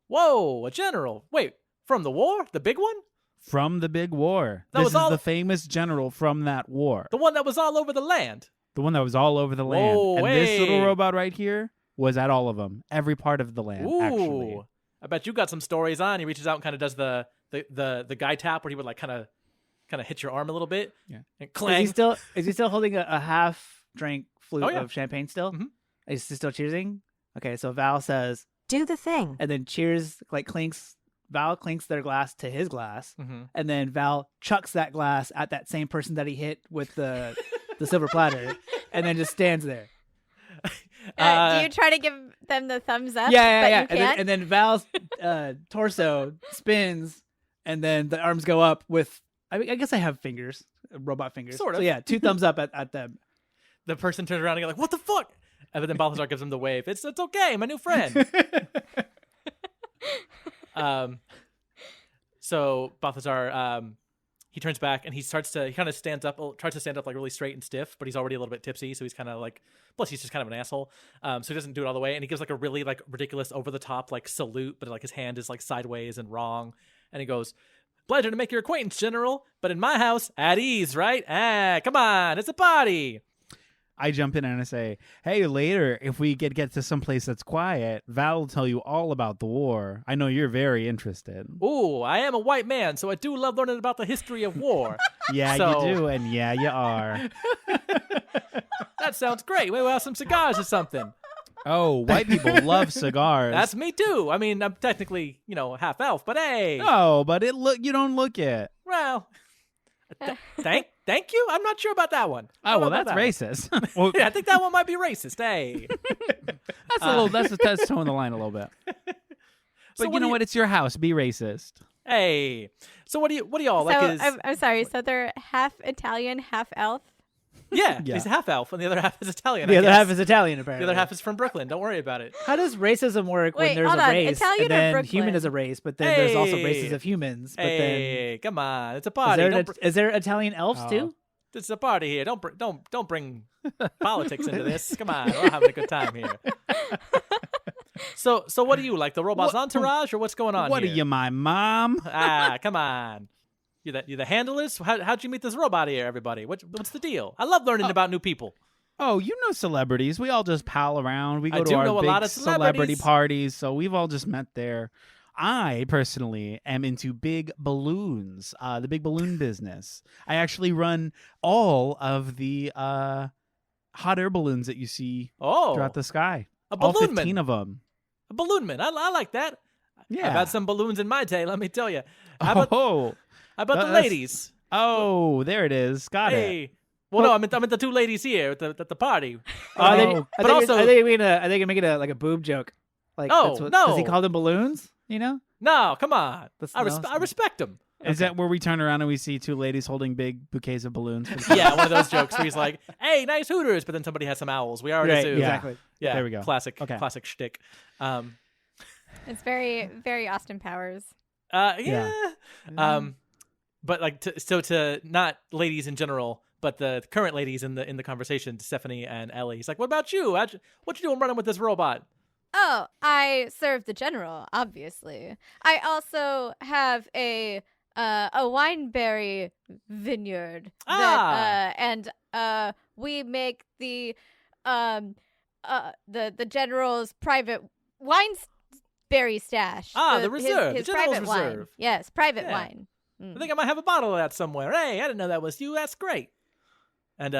"Whoa, a general. Wait, from the war? The big one?" from the big war. That This was is all- the famous general from that war. The one that was all over the land. The one that was all over the land. Whoa, And this little hey. robot right here was at all of them. Every part of the land, Ooh. actually. I bet you got some stories on. He reaches out and kind of does the guy tap where he would like kind of hit your arm a little bit. Yeah. And Is clang. he still holding a half drink flute Oh, yeah. of champagne still? Mhm. Is he still cheersing? Okay, so Val says, Do the thing. and then cheers like clinks. Val clinks their glass to his glass, Mm-hmm. and then Val chucks that glass at that same person that he hit with the silver platter, and then just stands there. Do you try to give them the thumbs up? Yeah. But you And can't? then Val's torso spins, and then the arms go up with. I guess I have fingers, robot fingers. Sort of. So yeah, 2 thumbs up at them. The person turns around and goes like, "What the fuck?" And then Balthazar gives him the wave. It's okay, my new friend. So Balthazar, he turns back and he kind of stands up, tries to stand up like really straight and stiff, but he's already a little bit tipsy, so he's kind of like, plus he's just kind of an asshole. So he doesn't do it all the way, and he gives like a really like ridiculous over the top like salute, but like his hand is like sideways and wrong, and he goes, "Pleasure to make your acquaintance, General, but in my house, at ease, right? Come on, it's a party." I jump in and I say, hey, later, if we get to someplace that's quiet, Val will tell you all about the war. I know you're very interested. Ooh, I am a white man, so I do love learning about the history of war. Yeah, So- you do, and yeah, you are. That sounds great. Maybe we'll have some cigars or something. Oh, white people love cigars. That's me too. I mean, I'm technically, half elf, but hey. No, but you don't look it. Well, thank you. I'm not sure about that one. Oh, well, How about that's that racist. one? Well, Yeah, I think that one might be racist. Hey. that's towing the line a little bit. But So you know what? It's your house. Be racist. Hey. So what do y'all So like? I'm sorry. So they're half Italian, half elf. Yeah, Yeah. he's half elf, and the other half is Italian. The I other guess. half is Italian, The apparently. other half is from Brooklyn. Don't worry about it. How does racism work when Wait, there's hold a on. race Italian and or then Brooklyn? human is a race, but then there's also Hey. races of humans? But Hey, come on, it's a then party. is there Italian elves Oh. too? It's a party here. Don't bring politics into this. Come on, we're having a good time here. So what do you like? The robot's entourage, or what's going on What here? are you, my mom? Come on. You the handlers? How'd you meet this robot here, everybody? What's the deal? I love learning about new people. Oh, you know celebrities. We all just pal around. We I go to do our know a big lot of celebrity celebrities. parties, so we've all just met there. I personally am into big balloons, the big balloon business. I actually run all of the hot air balloons that you see Oh, throughout the sky. a All balloon 15 man. of them. A balloon man. I like that. Yeah. I've had some balloons in my day. Let me tell you. How about Oh, the that's- ladies? oh, there it is. Got it. Hey. Well, no, I meant the two ladies here at the party. I think, Oh. But also- I think you're making a like a boob joke. Like, Oh, that's what, no. does he call them balloons? You know, No, come on. That's- I no, respect them. Is that where we turn around and we see two ladies holding big bouquets of balloons? Yeah, one of those jokes where he's like, "Hey, nice Hooters," but then somebody has some owls. We already right? do. Yeah. Exactly. Yeah, There we go. Classic, Okay. classic shtick. It's very, very Austin Powers. Yeah. But like, to not ladies in general, but the current ladies in the conversation, Stephanie and Ellie. He's like, "What about you? What you doing running with this robot?" Oh, I serve the general, obviously. I also have a wineberry vineyard. And we make the general's private wineberry stash. The reserve, His the general's private wine. reserve. Yes, private Yeah. wine. I think I might have a bottle of that somewhere. Hey, I didn't know that was you. That's great. And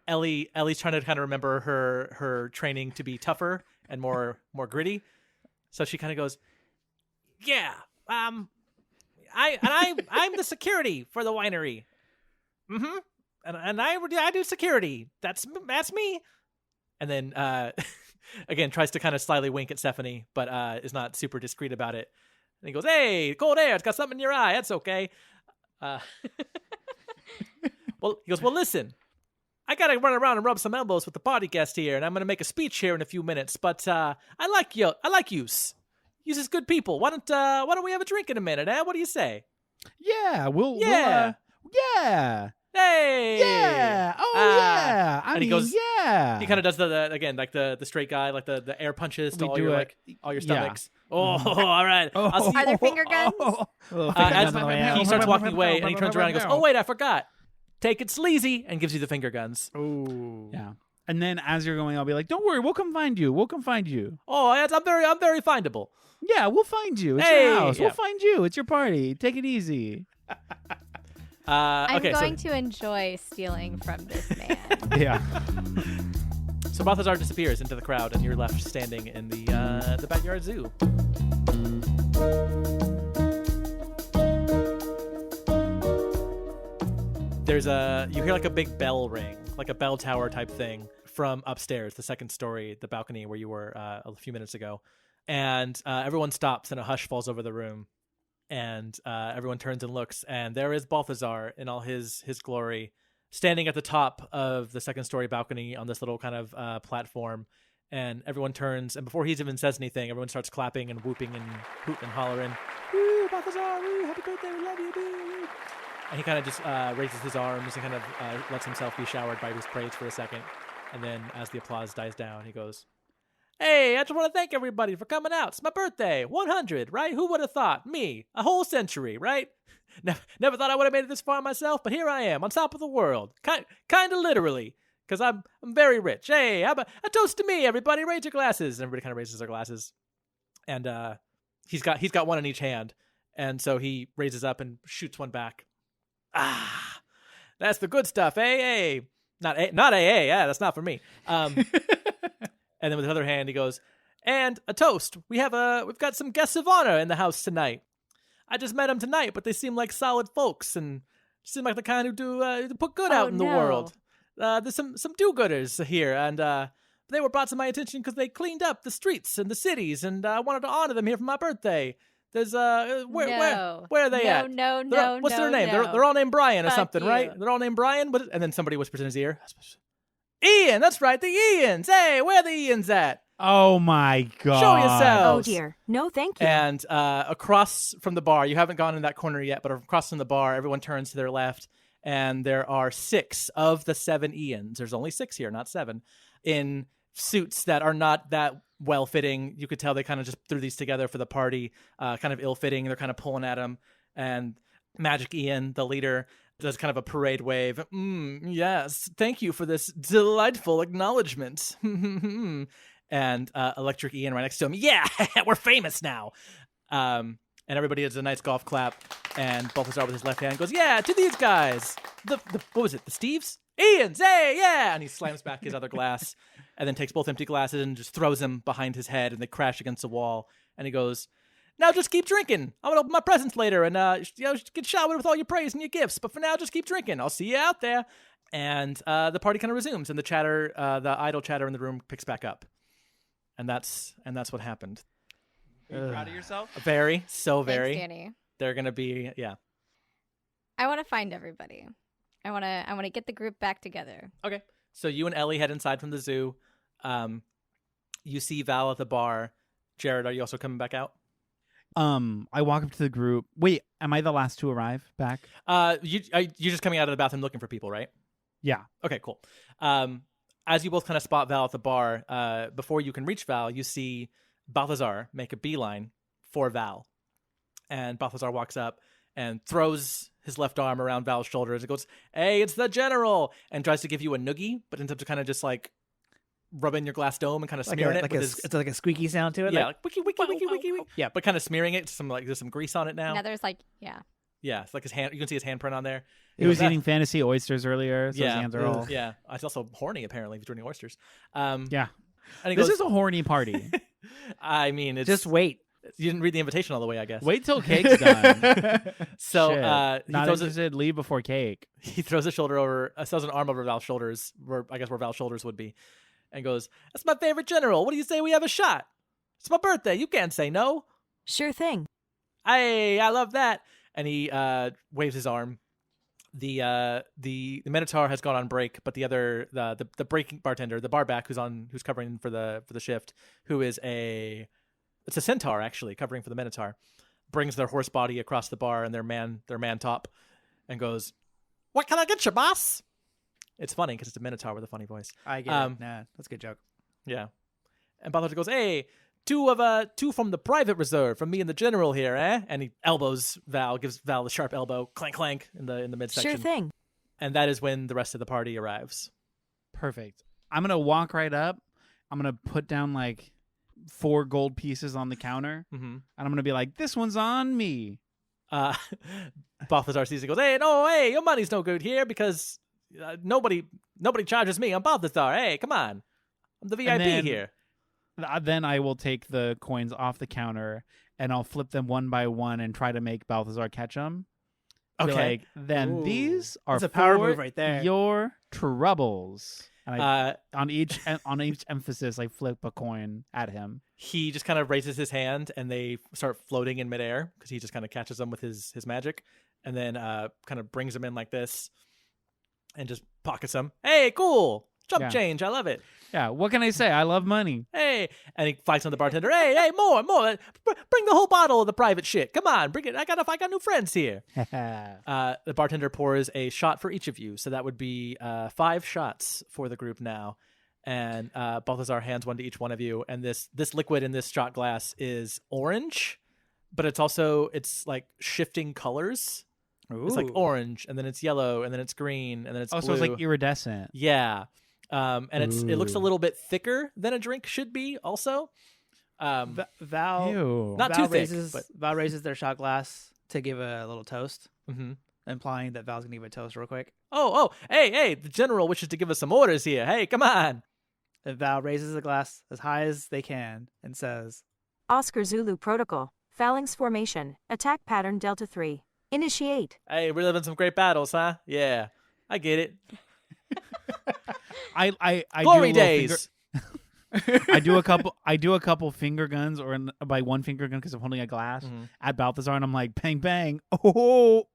Ellie's trying to kind of remember her training to be tougher and more gritty. So she kind of goes, "Yeah, I'm the security for the winery. Mm-hmm. And I do security. That's me." And then again tries to kind of slyly wink at Stephanie, but is not super discreet about it. And he goes, "Hey, cold air. It's got something in your eye. That's okay." Well, he goes, "Well, listen, I gotta run around and rub some elbows with the party guest here, and I'm gonna make a speech here in a few minutes. But I like Use. Use is good people. Why don't we have a drink in a minute? What do you say?" Yeah, Yeah. yeah. Hey! Yeah. Oh Ah. yeah. I And mean, he goes. yeah. He kind of does the again, like the straight guy, like the air punches to We all do your it. all your Yeah. stomachs. Oh, all right. I'll see Are there finger guns? Little finger as guns on the way out. he starts walking away, and he turns around and goes, "Oh wait, I forgot. Take it sleazy," and gives you the finger guns. Ooh. Yeah. And then as you're going, I'll be like, "Don't worry, we'll come find you. We'll come find you." Oh, I'm very findable. Yeah, we'll find you. It's Hey, your house. yeah. We'll find you. It's your party. Take it easy. I'm Okay, going to enjoy stealing from this man. Yeah. so Balthazar disappears into the crowd, and you're left standing in the backyard zoo. You hear like a big bell ring, like a bell tower type thing from upstairs, the second story, the balcony where you were a few minutes ago. And everyone stops and a hush falls over the room. And everyone turns and looks, and there is Balthazar in all his glory, standing at the top of the second story balcony on this little kind of platform. And everyone turns, and before he even says anything, everyone starts clapping and whooping and hooting and hollering. Woo, Balthazar, woo, happy birthday, we love you, woo. And he kind of just raises his arms and kind of lets himself be showered by his praise for a second. And then as the applause dies down, he goes, "Hey, I just want to thank everybody for coming out. It's my birthday, 100, right? Who would have thought? Me, a whole century, right? Never thought I would have made it this far myself, but here I am, on top of the world. Kind of literally, because I'm very rich. Hey, how about a toast to me, everybody? Raise your glasses." And everybody kind of raises their glasses. And he's got one in each hand. And so he raises up and shoots one back. Ah, that's the good stuff, eh? Not AA, yeah, that's not for me. And then with his other hand, he goes, "And a toast. We've got some guests of honor in the house tonight. I just met them tonight, but they seem like solid folks and seem like the kind who do put good out in the world. There's some do-gooders here, and they were brought to my attention because they cleaned up the streets and the cities, and I wanted to honor them here for my birthday. There's where are they at? What's their name? No. They're all named Brian or Fuck something, you. right? They're all named Brian. And then somebody whispers in his ear, "Ian, that's right, the Ians. Hey, where are the Ians at? Oh my god. Show yourselves." Oh dear. No, thank you. And across from the bar, you haven't gone in that corner yet, but across from the bar, everyone turns to their left, and there are 6 of the 7 Ians. There's only 6 here, not 7, in suits that are not that well-fitting. You could tell they kind of just threw these together for the party, kind of ill-fitting. They're kind of pulling at them. And Magic Ian, the leader, does kind of a parade wave. Yes, thank you for this delightful acknowledgement. And Electric Ian right next to him. Yeah, we're famous now. And everybody does a nice golf clap. And Balthazar with his left hand goes, "Yeah, to these guys. The what was it? The Steves? Ian's, hey, yeah!" And he slams back his other glass and then takes both empty glasses and just throws them behind his head, and they crash against the wall. And he goes, "Now just keep drinking. I'm going to open my presents later and get showered with all your praise and your gifts. But for now, just keep drinking. I'll see you out there." And the party kind of resumes, and the idle chatter in the room picks back up. And that's what happened. Are you proud of yourself? Very, so very. Thanks, Danny. They're going to be, yeah. I want to find everybody. I want to get the group back together. Okay. So you and Ellie head inside from the zoo. You see Val at the bar. Jared, are you also coming back out? I walk up to the group. Wait, am I the last to arrive back? You're just coming out of the bathroom looking for people, right? Yeah. Okay, cool. As you both kind of spot Val at the bar, before you can reach Val, you see Balthazar make a beeline for Val. And Balthazar walks up and throws his left arm around Val's shoulders and goes, "Hey, it's the general!" And tries to give you a noogie, but ends up to kind of just like rub in your glass dome and kind of smearing it with his... It's like a squeaky sound to it. Yeah, like, like wiki. Yeah, but kind of smearing it. There's some grease on it now. Now there's like, yeah. Yeah, it's like his hand. You can see his handprint on there. He was eating fantasy oysters earlier, so his hands are all... Yeah, he's also horny apparently. He's eating oysters. Yeah. And he This goes, is a horny party. I mean, it's just wait. You didn't read the invitation all the way, I guess. Wait till cake's done. So Shit. he Not throws interested. Leave before cake. He throws a shoulder over, throws an arm over Val's shoulders, where Val's shoulders would be, and goes, "That's my favorite general. What do you say we have a shot? It's my birthday. You can't say no." Sure thing. Hey, I love that. And he waves his arm. The Minotaur has gone on break, but the breaking bartender, the barback who's covering for the shift, who is it's a centaur actually covering for the Minotaur, brings their horse body across the bar and their man top, and goes, What can I get you, boss? It's funny because it's a Minotaur with a funny voice. I get it. Nah, that's a good joke. Yeah. And Balthazar goes, hey, two from the private reserve from me and the general here, eh? And he elbows Val, gives Val the sharp elbow, clank, clank in the midsection. Sure thing. And that is when the rest of the party arrives. Perfect. I'm gonna walk right up. I'm gonna put down like 4 gold pieces on the counter, and I'm gonna be like, "This one's on me." Balthazar sees it, goes, hey, your money's no good here because nobody charges me. I'm Balthazar. Hey, come on, I'm the VIP here. Then I will take the coins off the counter and I'll flip them one by one and try to make Balthazar catch them. Okay. Like, then Ooh. these are That's a power for move right there. your troubles. And I, on each emphasis, I flip a coin at him. He just kind of raises his hand and they start floating in midair because he just kind of catches them with his magic, and then kind of brings them in like this and just pockets them. Hey, cool. Jump change. I love it. Yeah, what can I say? I love money. Hey, and he fights on the bartender. Hey, more. Bring the whole bottle of the private shit. Come on, bring it. I got new friends here. The bartender pours a shot for each of you, so that would be 5 shots for the group now. And Balthazar hands one to each one of you, and this liquid in this shot glass is orange, but it's like shifting colors. Ooh. It's like orange, and then it's yellow, and then it's green, and then it's blue. So it's like iridescent. Yeah. And it looks a little bit thicker than a drink should be also. Val, Ew. Not Val too thick, raises, but- Val raises their shot glass to give a little toast, Mm-hmm. implying that Val's going to give a toast real quick. Oh, hey, the general wishes to give us some orders here. Hey, come on. And Val raises the glass as high as they can and says, Oscar Zulu Protocol. Phalanx formation. Attack pattern Delta 3. Initiate. Hey, we're living some great battles, huh? Yeah, I get it. I Glory do a little days. I do a couple finger guns, or by one finger gun because I'm holding a glass at Balthazar, and I'm like, bang bang, oh,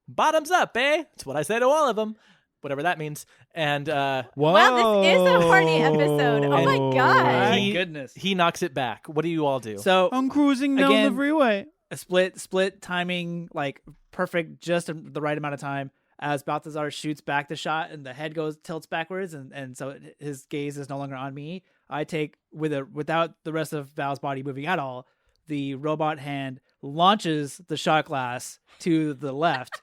Bottoms up, eh? That's what I say to all of them, whatever that means. And whoa! Wow, this is a horny episode. Oh my god. my He- goodness. he knocks it back. What do you all do? So I'm cruising down Again, the freeway. a split timing, like perfect, just the right amount of time as Balthazar shoots back the shot and the head tilts backwards, and so his gaze is no longer on me. I take without the rest of Val's body moving at all, the robot hand launches the shot glass to the left,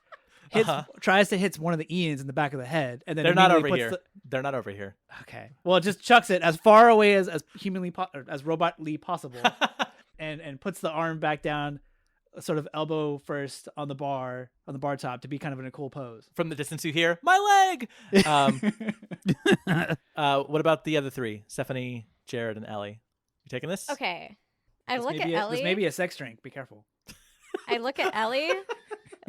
tries to hit one of the Ians in the back of the head, and then They're not over immediately here. They're not over here. Okay, well, it just chucks it as far away as humanly or as robotly possible, and puts the arm back down, sort of elbow first on the bar top to be kind of in a cool pose. From the distance you hear, my leg! What about the other 3? Stephanie, Jared, and Ellie. You taking this? Okay. I This look may at be Ellie. This may be a sex drink. Be careful. I look at Ellie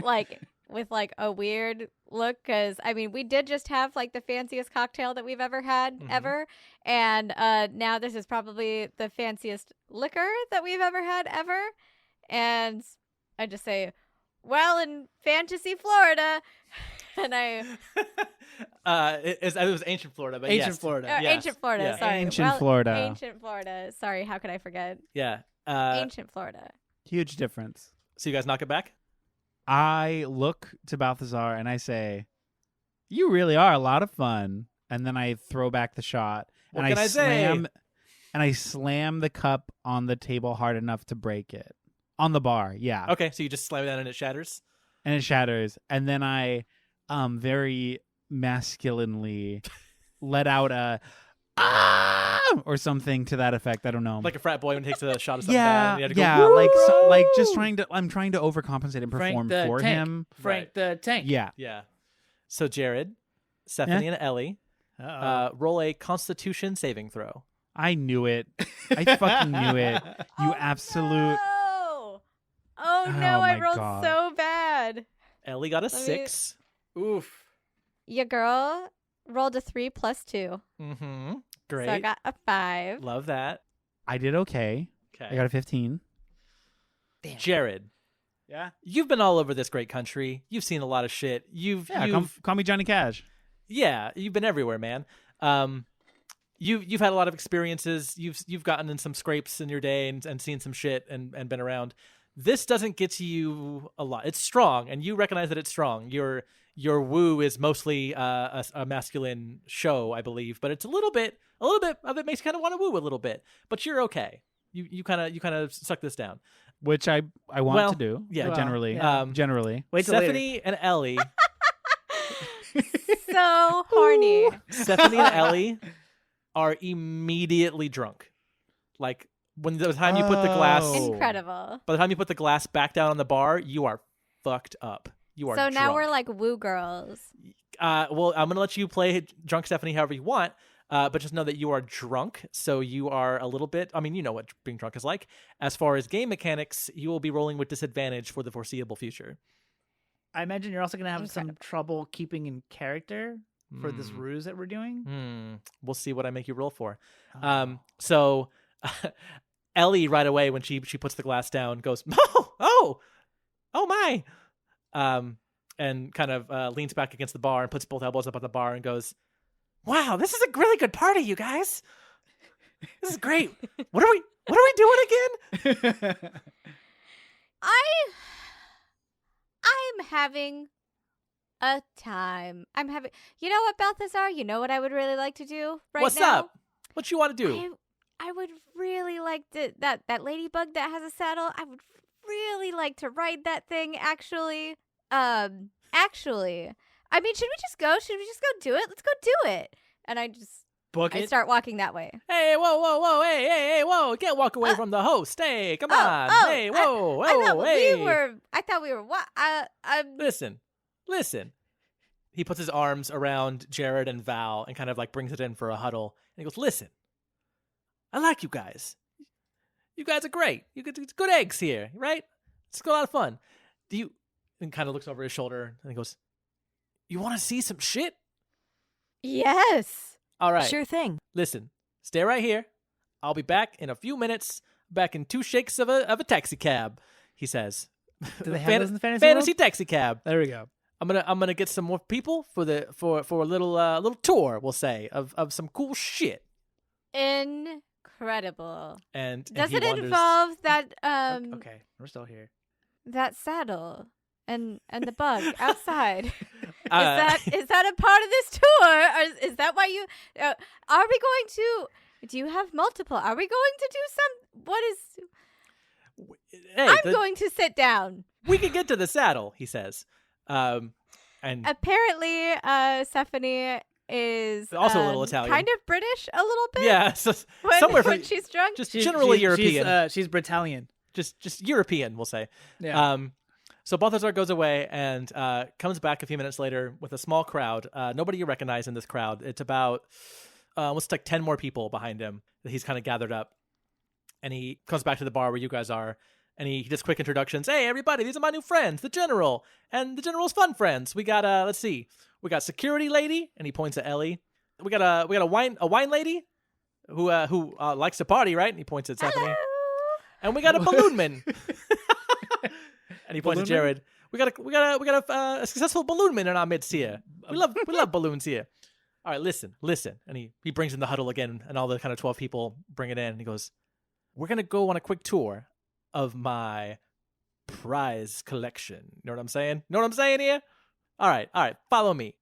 like with like a weird look, because I mean we did just have like the fanciest cocktail that we've ever had ever, and now this is probably the fanciest liquor that we've ever had ever, and I just say, well, in Fantasy Florida, and I it was ancient Florida, but Ancient yes. Florida. Yes. ancient Florida, Yeah. sorry, Ancient Florida. ancient Florida, sorry, how could I forget Yeah. ancient Florida? Huge difference. So you guys knock it back? I look to Balthazar and I say, "You really are a lot of fun." And then I throw back the shot. What and can I say? And I slam the cup on the table hard enough to break it. On the bar, yeah. Okay, so you just slam it down and it shatters? And it shatters. And then I very masculinely let out a ah or something to that effect. I don't know. Like a frat boy when he takes a shot of something bad. And you have to go, yeah, like just I'm trying to overcompensate and Frank perform the for tank. him. Frank Right. the Tank. Yeah. Yeah. So Jared, Stephanie, and Ellie, roll a Constitution saving throw. I knew it. I fucking knew it. You absolute. No! Oh no, Oh I my rolled God. so bad. Ellie got a Let me- 6. Oof. Your girl rolled a 3 plus 2. Mm-hmm. Great. So I got a 5. Love that. I did okay. Okay. I got a 15. Jared, Yeah. you've been all over this great country. You've seen a lot of shit. You've Call me Johnny Cash. yeah, you've been everywhere, man. You've had a lot of experiences. You've gotten in some scrapes in your day and seen some shit and been around. This doesn't get to you a lot. It's strong, and you recognize that it's strong. You're your woo is mostly a masculine show, I believe, but it's a little bit of it makes you kind of want to woo a little bit. But you're okay. You kind of suck this down. Which I want Well, to do. yeah. Generally. Yeah. Generally. Wait till later. Stephanie and Ellie. So horny. Stephanie and Ellie are immediately drunk. Like when the time you put the glass, Oh. Incredible. by the time you put the glass back down on the bar, you are fucked up. You are. So now drunk. we're like woo girls. Well, I'm gonna let you play drunk Stephanie however you want. But just know that you are drunk, so you are a little bit. I mean, you know what being drunk is like. As far as game mechanics, you will be rolling with disadvantage for the foreseeable future. I imagine you're also going to have some Incredible. trouble keeping in character for this ruse that we're doing. We'll see what I make you roll for. Oh. So Ellie right away when she puts the glass down goes, oh my, and kind of leans back against the bar and puts both elbows up on the bar and goes, wow, this is a really good party, you guys. This is great. What are we doing again? I'm having a time. You know what, Balthazar? You know what I would really like to do right What's now? up? What you want to do? I would really like to that ladybug that has a saddle. I would really like to ride that thing. Actually, I mean, should we just go? Should we just go do it? Let's go do it. And I Book it. start walking that way. Hey, whoa, hey, whoa! Can't walk away from the host. Hey, come on. Hey, whoa, I thought hey. I thought we were what? Listen. He puts his arms around Jared and Val and kind of like brings it in for a huddle. And he goes, listen, I like you guys. You guys are great. You get good eggs here, right? It's a lot of fun. And kind of looks over his shoulder and he goes, you want to see some shit? Yes. All right. Sure thing. Listen, stay right here. I'll be back in a few minutes. Back in 2 shakes of a taxi cab, he says. Do they have those in the fantasy fantasy world? taxi cab? There we go. I'm gonna get some more people for a little tour, we'll say, of some cool shit. Incredible. And Does he it wonders, involve that Okay, we're still here. that saddle and the bug outside? uh, Is that a part of this tour? Or is that why you are we going to do you have multiple? Are we going to do some what is hey, I'm going to sit down. we can get to the saddle, he says. And Apparently Stephanie is Also a little Italian. kind of British a little bit. yeah, so when, somewhere when from she's drunk. just generally European. She's Britalian. just European, we'll say. Yeah. So Balthazar goes away and comes back a few minutes later with a small crowd. Nobody you recognize in this crowd. It's about almost like 10 more people behind him that he's kind of gathered up. And he comes back to the bar where you guys are. And he does quick introductions. Hey, everybody, these are my new friends, the General. And the General's fun friends. We got, let's see. We got security lady. And he points at Ellie. We got a wine lady who likes to party, right? And he points at Stephanie. Hello. And we got a balloon man. And he points at Balloon man? Jared. We got a successful balloon man in our midst here. We love balloons here. All right, listen. And he brings in the huddle again, and all the kind of 12 people bring it in. And he goes, we're gonna go on a quick tour of my prize collection. You know what I'm saying? Know what I'm saying here? All right. Follow me.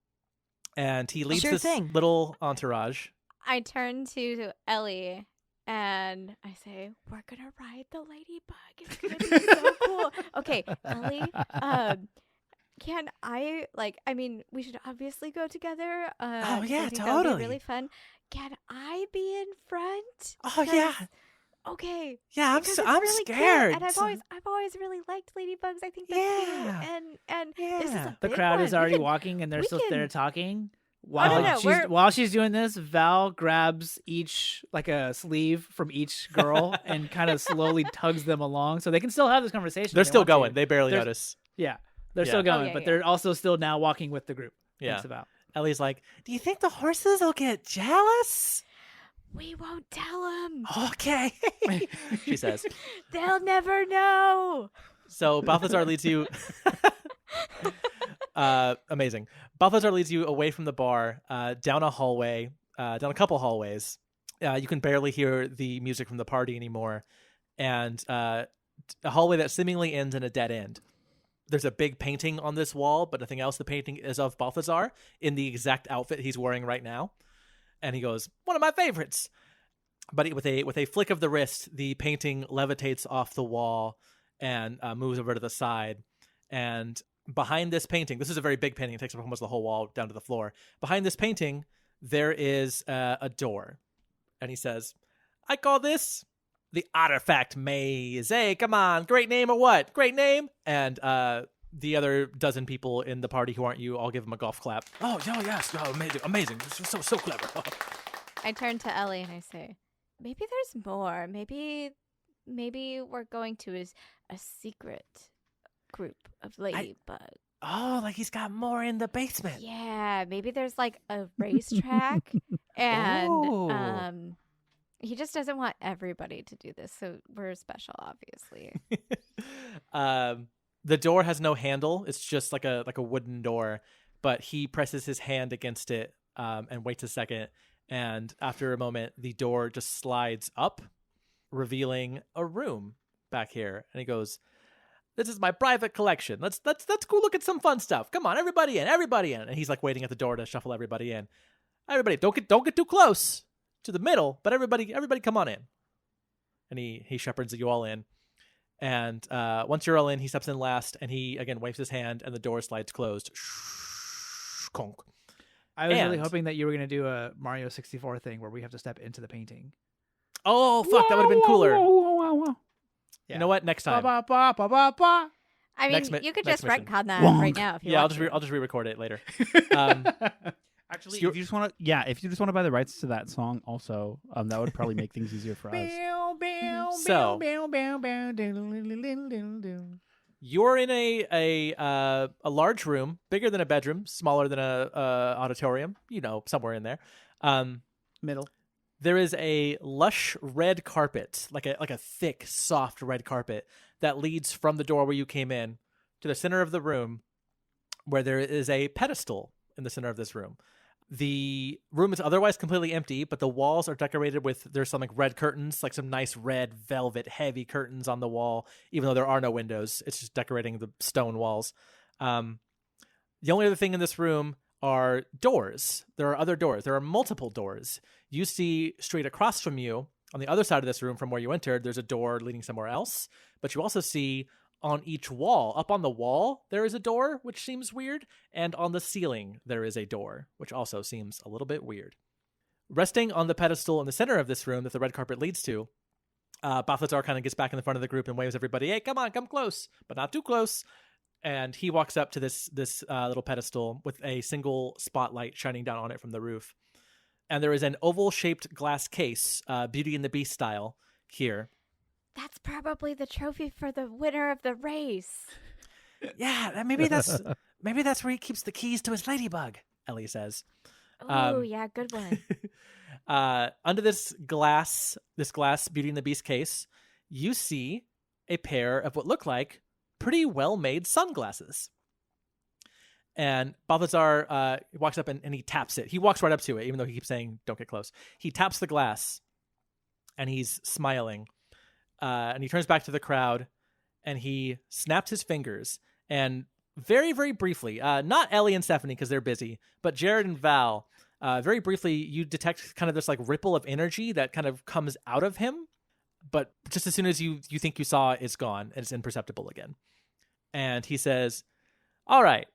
And he leads Sure this thing. little entourage. I turn to Ellie and I say, "We're gonna ride the ladybug. It's gonna be so cool." Okay, Ellie. Can I I mean, we should obviously go together. Oh, yeah, I think That totally. would be really fun. Can I be in front? Oh, yeah. Okay. Yeah, Because I'm it's really cute, scared. and I've always really liked ladybugs. I think they're Yeah. cute. And this is Yeah. a The big crowd one. is We already can- walking, and they're we still there can- talking. no, While we're- while she's doing this, Val grabs each like a sleeve from each girl and kind of slowly tugs them along, so they can still have this conversation. They're if they still want to. going. They barely There's- notice. Yeah, they're Yeah. still going, yeah, but yeah. they're also still now walking with the group. Yeah. Thanks, Val. Ellie's like, do you think the horses will get jealous? We won't tell them. Okay. She says. They'll never know. So Balthazar leads you. Amazing. Balthazar leads you away from the bar, down a hallway, down a couple hallways. You can barely hear the music from the party anymore, and a hallway that seemingly ends in a dead end. there's a big painting on this wall, but nothing else. The painting is of Balthazar in the exact outfit he's wearing right now. And he goes, one of my favorites. But with a flick of the wrist, the painting levitates off the wall and moves over to the side. And behind this painting, this is a very big painting. It takes up almost the whole wall down to the floor. Behind this painting, there is a door. And he says, I call this the Artifact Maze. Hey, come on. Great name or what? Great name? And the other dozen people in the party who aren't you all give him a golf clap. Oh, yes. Oh, amazing. Amazing. This is so clever. I turn to Ellie and I say, maybe there's more. Maybe we're going to a secret group of ladybugs. Oh, like he's got more in the basement. Yeah, maybe there's like a racetrack and he just doesn't want everybody to do this. So we're special, obviously. The door has no handle. It's just like a wooden door, but he presses his hand against it and waits a second. And after a moment, the door just slides up, revealing a room back here. And he goes, this is my private collection. Let's go look at some fun stuff. Come on, everybody in. And he's like waiting at the door to shuffle everybody in. Everybody, don't get too close to the middle, but everybody come on in. And he shepherds you all in. And once you're all in, he steps in last, and he again waves his hand, and the door slides closed. Conk. I was really hoping that you were going to do a Mario 64 thing where we have to step into the painting. Oh, fuck, that would have been cooler. Yeah. You know what? Next time. Ba, ba, ba, ba, ba. I mean, you could just mission. retcon that right now if you want. I'll just re-record it later. Actually, if you just want to buy the rights to that song, also, that would probably make things easier for us. So, you're in a large room, bigger than a bedroom, smaller than a auditorium. Somewhere in there. Middle. There is a lush red carpet, like a thick, soft red carpet that leads from the door where you came in to the center of the room, where there is a pedestal in the center of this room. The room is otherwise completely empty, but the walls are decorated there's some like red curtains, like some nice red velvet heavy curtains on the wall, even though there are no windows. It's just decorating the stone walls. The only other thing in this room are doors. There are other doors. There are multiple doors. You see straight across from you, on the other side of this room from where you entered, there's a door leading somewhere else. But you also see on each wall, up on the wall, there is a door, which seems weird. And on the ceiling, there is a door, which also seems a little bit weird. Resting on the pedestal in the center of this room that the red carpet leads to, Balthazar kind of gets back in the front of the group and waves everybody, hey, come on, come close, but not too close. And he walks up to this little pedestal with a single spotlight shining down on it from the roof. And there is an oval-shaped glass case, Beauty and the Beast style, here. That's probably the trophy for the winner of the race. Yeah, maybe that's where he keeps the keys to his ladybug, Ellie says. Oh, yeah, good one. Under this glass Beauty and the Beast case, you see a pair of what look like pretty well-made sunglasses. And Balthazar walks up and he taps it. He walks right up to it, even though he keeps saying, don't get close. He taps the glass, and he's smiling. And he turns back to the crowd, and he snaps his fingers. And very, very briefly, not Ellie and Stephanie because they're busy, but Jared and Val, very briefly, you detect kind of this like ripple of energy that kind of comes out of him. But just as soon as you think you saw it, it's gone, and it's imperceptible again. And he says, all right,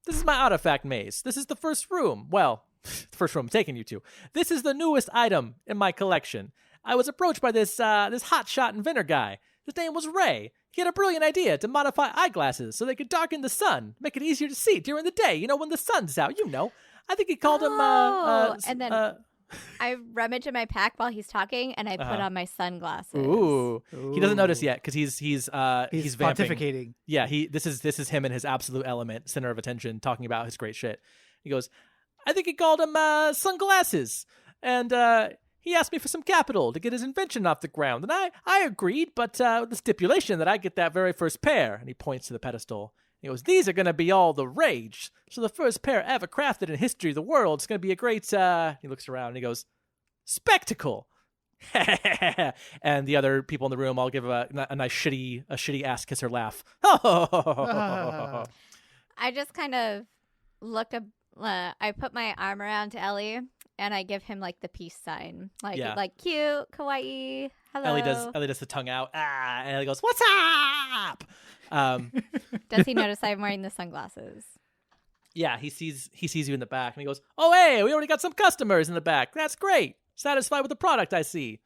this is my artifact maze. This is the first room. Well, the first room I'm taking you to. This is the newest item in my collection. I was approached by this hotshot inventor guy. His name was Ray. He had a brilliant idea to modify eyeglasses so they could darken the sun, make it easier to see during the day, when the sun's out, I think he called him... and then I rummage in my pack while he's talking, and I put on my sunglasses. Ooh. He doesn't notice yet because he's vamping. Pontificating. Yeah, this is him in his absolute element, center of attention, talking about his great shit. He goes, I think he called him sunglasses, and he asked me for some capital to get his invention off the ground, and I agreed, but with the stipulation that I get that very first pair. And he points to the pedestal. He goes, these are going to be all the rage. So the first pair ever crafted in history of the world is going to be a great, he looks around and he goes, spectacle. And the other people in the room all give a nice shitty ass kisser laugh. Ah. I just kind of look up. I put my arm around Ellie and I give him like the peace sign, like Yeah. like cute, kawaii. Hello. Ellie does the tongue out, and Ellie goes, "What's up?" Does he notice I'm wearing the sunglasses? Yeah, he sees you in the back, and he goes, "Oh, hey, we already got some customers in the back. That's great. Satisfied with the product, I see."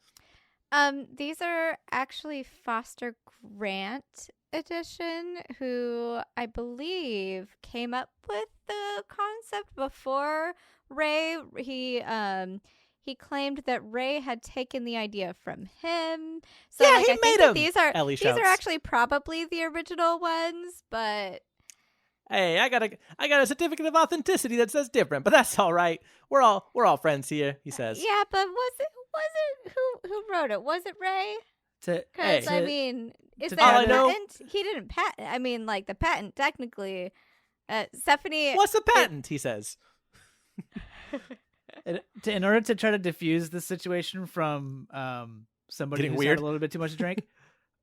These are actually Foster Grant edition, who I believe came up with the concept before Ray. He claimed that Ray had taken the idea from him. So Yeah, like, he I think made that him, these are Ellie these are shouts. actually probably the original ones, but Hey, I got a certificate of authenticity that says different, but that's all right. We're all friends here, he says. yeah. But was it who wrote it? Was it Ray? Because Hey. I mean, is to there try a to- All I know- patent? He didn't patent. I mean, like the patent technically. Stephanie. What's the patent? He says. In order to try to diffuse the situation from somebody Getting who's weird. had a little bit too much to drink,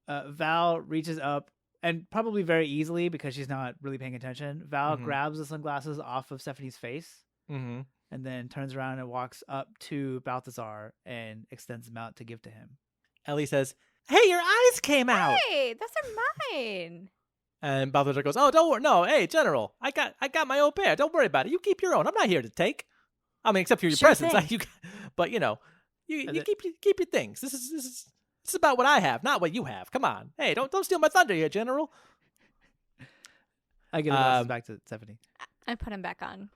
Val reaches up and probably very easily because she's not really paying attention. Val Mhm. grabs the sunglasses off of Stephanie's face Mm-hmm. and then turns around and walks up to Balthazar and extends them out to give to him. Ellie says, "Hey, your eyes came out." Hey, those are mine. And Balthazar goes, "Oh, don't worry. No, hey, General, I got my own pair. Don't worry about it. You keep your own. I'm not here to take. I mean, except for your Sure presents. thing. But you know, you And keep your things. This is about what I have, not what you have. Come on. Hey, don't steal my thunder here, General." I give the glasses Um, back to Stephanie. I put him back on.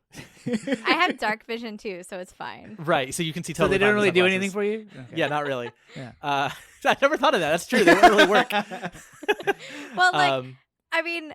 I have dark vision too, so it's fine. Right. So you can see. So Totally they didn't fine with really do sunglasses. anything for you? Okay. Yeah, not really. Yeah. I never thought of that. That's true. They don't really work. Well, like, Um, I mean,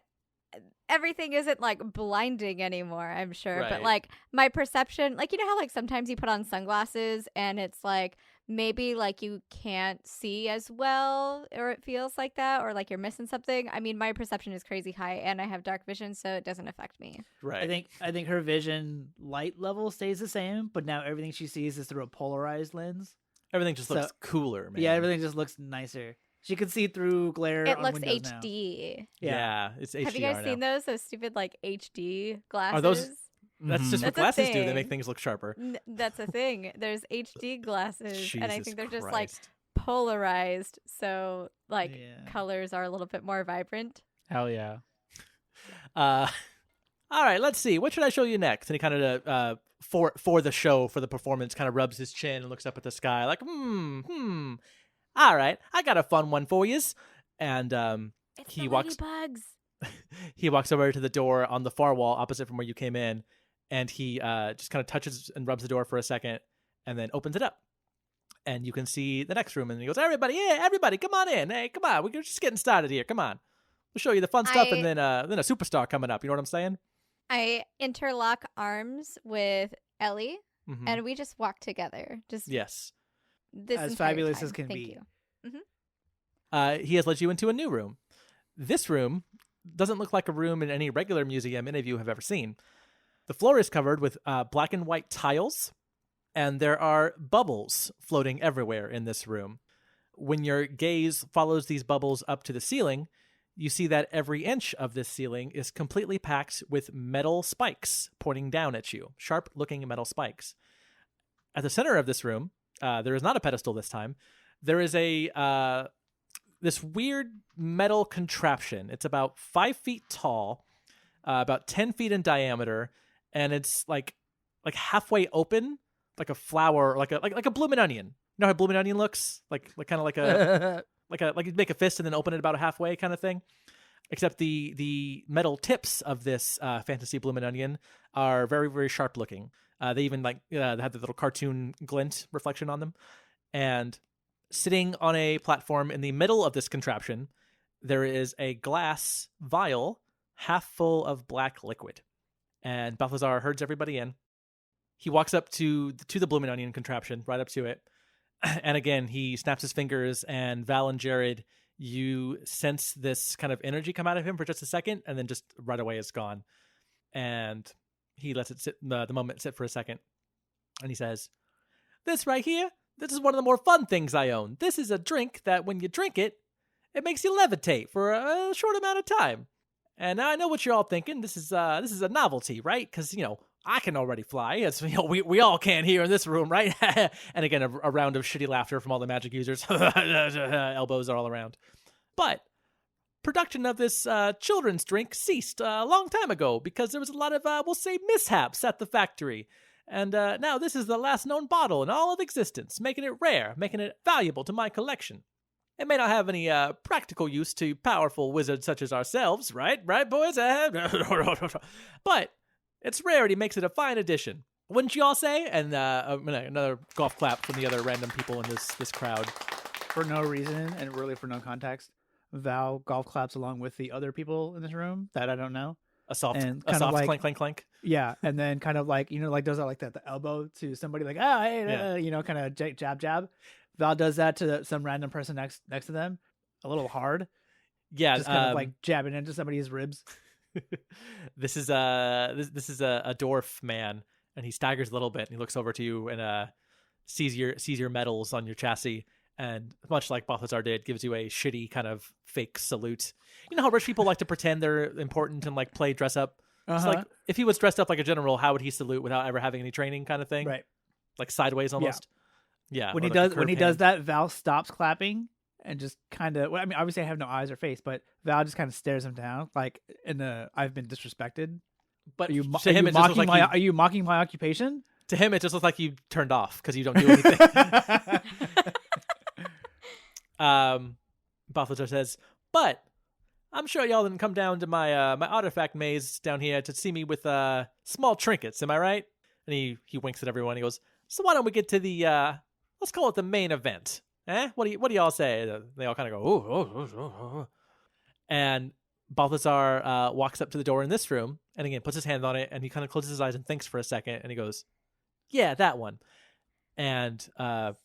everything isn't like blinding anymore, I'm sure. But Right. like my perception, like, you know how like sometimes you put on sunglasses and it's like maybe like you can't see as well, or it feels like that, or like you're missing something. I mean, my perception is crazy high and I have dark vision, so it doesn't affect me. right. I think her vision light level stays the same, but now everything she sees is through a polarized lens. Everything just So- looks cooler, man. Yeah, everything just looks nicer. She can see through glare. It on looks windows now. HD. Yeah, it's HDR Have you guys now. seen those stupid like HD glasses? those- That's just Mhm. what That's a glasses do. They make thing. things look sharper. That's a thing. There's HD glasses, and I Jesus think they're just like Christ. polarized, so like Yeah. colors are a little bit more vibrant. Hell yeah. All right, let's see. What should I show you next? And he kind of for the show, for the performance, kind of rubs his chin and looks up at the sky like, All right, I got a fun one for yous. And It's He the walks- ladybugs. he walks over to the door on the far wall opposite from where you came in, and he just kind of touches and rubs the door for a second and then opens it up. And you can see the next room, and he goes, everybody, come on in. Hey, come on, we're just getting started here. Come on. We'll show you the fun stuff, and then a superstar coming up. You know what I'm saying? I interlock arms with Ellie, Mhm. and we just walk together. Just Yes. this As entire fabulous time. as can Thank be. you. He has led you into a new room. This room doesn't look like a room in any regular museum any of you have ever seen. The floor is covered with black and white tiles, and there are bubbles floating everywhere in this room. When your gaze follows these bubbles up to the ceiling, you see that every inch of this ceiling is completely packed with metal spikes pointing down at you, sharp-looking metal spikes. At the center of this room, there is not a pedestal this time. There is this weird metal contraption. It's about 5 feet tall, about 10 feet in diameter, and it's like halfway open, like a flower, like a bloomin' onion. You know how a bloomin' onion looks? Like kind of like a like you make a fist and then open it about halfway kind of thing. Except the metal tips of this fantasy bloomin' onion are very, very sharp looking. They even they have the little cartoon glint reflection on them. And sitting on a platform in the middle of this contraption, there is a glass vial half full of black liquid. And Balthazar herds everybody in. He walks up to the bloomin' onion contraption, right up to it. And again, he snaps his fingers, and Val and Jared, you sense this kind of energy come out of him for just a second, and then just right away it's gone. And he lets it sit, the moment sit for a second. And he says, "This right here, This is one of the more fun things I own. This is a drink that when you drink it, it makes you levitate for a short amount of time. And I know what you're all thinking. This is a novelty, right? Because, I can already fly. As we all can here in this room, right? And again, a round of shitty laughter from all the magic users. Elbows are all around. But production of this children's drink ceased a long time ago because there was a lot of, we'll say, mishaps at the factory. And now this is the last known bottle in all of existence, making it rare, making it valuable to my collection. It may not have any practical use to powerful wizards such as ourselves, right? Right, boys? But its rarity makes it a fine addition. Wouldn't you all say? And another golf clap from the other random people in this crowd. For no reason and really for no context, Val golf claps along with the other people in this room that I don't know. A soft like, clank, clank, clank. Yeah, and then kind of like, like does that like that, the elbow to somebody like, oh, hey, Yeah. kind of jab, jab. Val does that to some random person next to them, a little hard. Yeah, just kind of like jabbing into somebody's ribs. This is a dwarf man, and he staggers a little bit, and he looks over to you and sees your medals on your chassis, and much like Balthazar did, gives you a shitty kind of fake salute. You know how rich people like to pretend they're important and like play dress up. It's like if he was dressed up like a general, how would he salute without ever having any training, kind of thing? Right, like sideways almost. Yeah. When he does that, Val stops clapping and just kind of. I mean, obviously I have no eyes or face, but Val just kind of stares him down, like I've been disrespected. But are you mocking my occupation? To him, it just looks like you turned off because you don't do anything. Balthazar says, "But I'm sure y'all didn't come down to my my artifact maze down here to see me with small trinkets, am I right?" And he winks at everyone. He goes, "So why don't we get to the let's call it the main event? Eh? What do y'all say?" They all kind of go, "Oh." And Balthazar walks up to the door in this room and again puts his hand on it, and he kind of closes his eyes and thinks for a second, and he goes, "Yeah, that one." And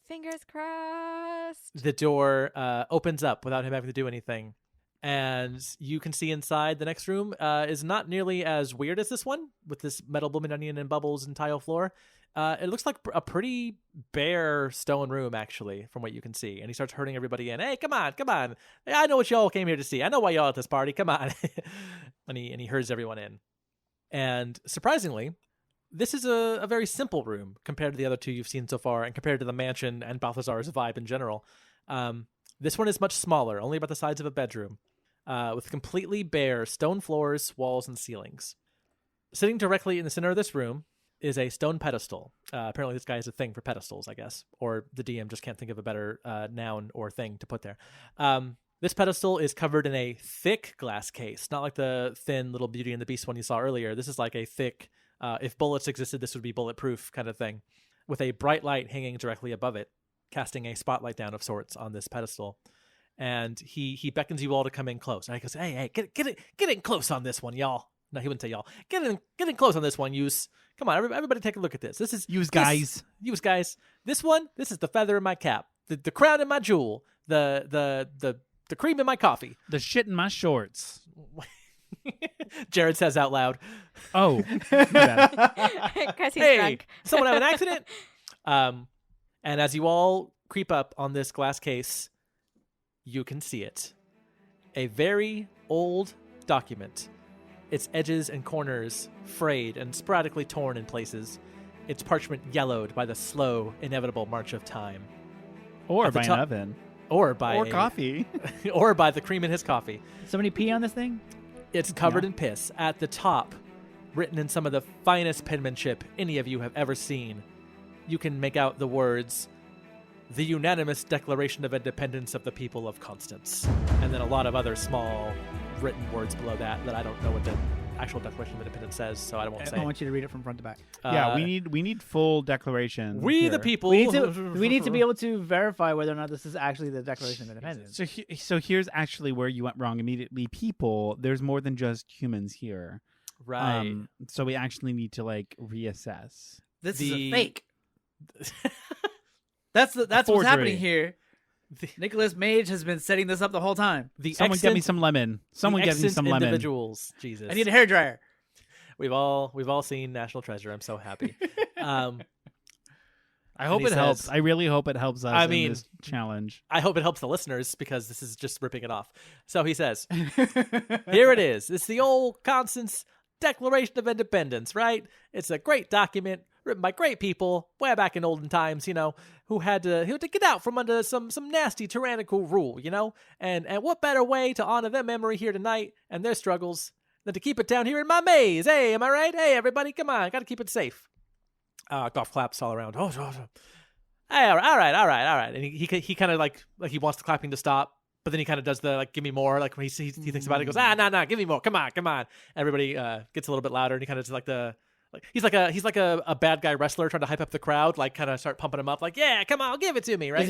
fingers crossed. The door opens up without him having to do anything. And you can see inside the next room is not nearly as weird as this one, with this metal blooming onion and bubbles and tile floor. It looks like a pretty bare stone room, actually, from what you can see. And he starts herding everybody in. "Hey, come on. Hey, I know what y'all came here to see. I know why y'all at this party. Come on." and he herds everyone in. And surprisingly, this is a very simple room compared to the other two you've seen so far, and compared to the mansion and Balthazar's vibe in general. This one is much smaller, only about the size of a bedroom, with completely bare stone floors, walls, and ceilings. Sitting directly in the center of this room is a stone pedestal. Apparently this guy has a thing for pedestals, I guess, or the DM just can't think of a better noun or thing to put there. This pedestal is covered in a thick glass case, not like the thin little Beauty and the Beast one you saw earlier. This is like a thick, if bullets existed, this would be bulletproof kind of thing, with a bright light hanging directly above it, casting a spotlight down of sorts on this pedestal. And he beckons you all to come in close. And he goes, "Hey, get in close on this one, y'all." No, he wouldn't say y'all. Get in close on this one, yous. Come on, everybody take a look at this. This is Use guys. Use guys. This one, this is the feather in my cap, the crown in my jewel, the cream in my coffee, The shit in my shorts. Jared says out loud. Oh, my bad. Because he's "Hey, drunk. someone have an accident?" And as you all creep up on this glass case, you can see it. A very old document. Its edges and corners frayed and sporadically torn in places. Its parchment yellowed by the slow, inevitable march of time. Or At the by an top- oven. Or by Or coffee. or by the cream in his coffee. Somebody pee on this thing? It's covered in piss. At the top, written in some of the finest penmanship any of you have ever seen, you can make out the words, "The unanimous Declaration of Independence of the People of Constance." And then a lot of other small written words below that I don't know what the actual Declaration of Independence says, so I won't I say. want you to read it from front to back. Yeah, we need full declaration. We here. the people. We need to be able to verify whether or not this is actually the Declaration of Independence. So here's actually where you went wrong immediately. People, there's more than just humans here. Right. So we actually need to like reassess. This is a fake. That's what's forgery. happening here. Nicholas Mage has been setting this up the whole time. Someone get me some lemon. Someone get me some lemon. Individuals. Jesus. I need a hairdryer. We've all seen National Treasure. I'm so happy. All I hope he it helps. says- I really hope it helps us I in mean, this challenge. I hope it helps the listeners because this is just ripping it off. So he says, here it is. It's the old Constance Declaration of Independence, right? It's a great document written by great people way back in olden times, who had to get out from under some nasty tyrannical rule, And what better way to honor their memory here tonight and their struggles than to keep it down here in my maze? Hey, am I right? Hey, everybody, come on. Got to keep it safe. Golf claps all around. Oh. Hey, all right. And he kind of like he wants the clapping to stop, but then he kind of does the give me more. Like when he thinks about it, he goes, no, give me more. Come on. Everybody gets a little bit louder, and he kind of just he's like a bad guy wrestler trying to hype up the crowd, like kind of start pumping him up, like yeah, come on, give it to me, right?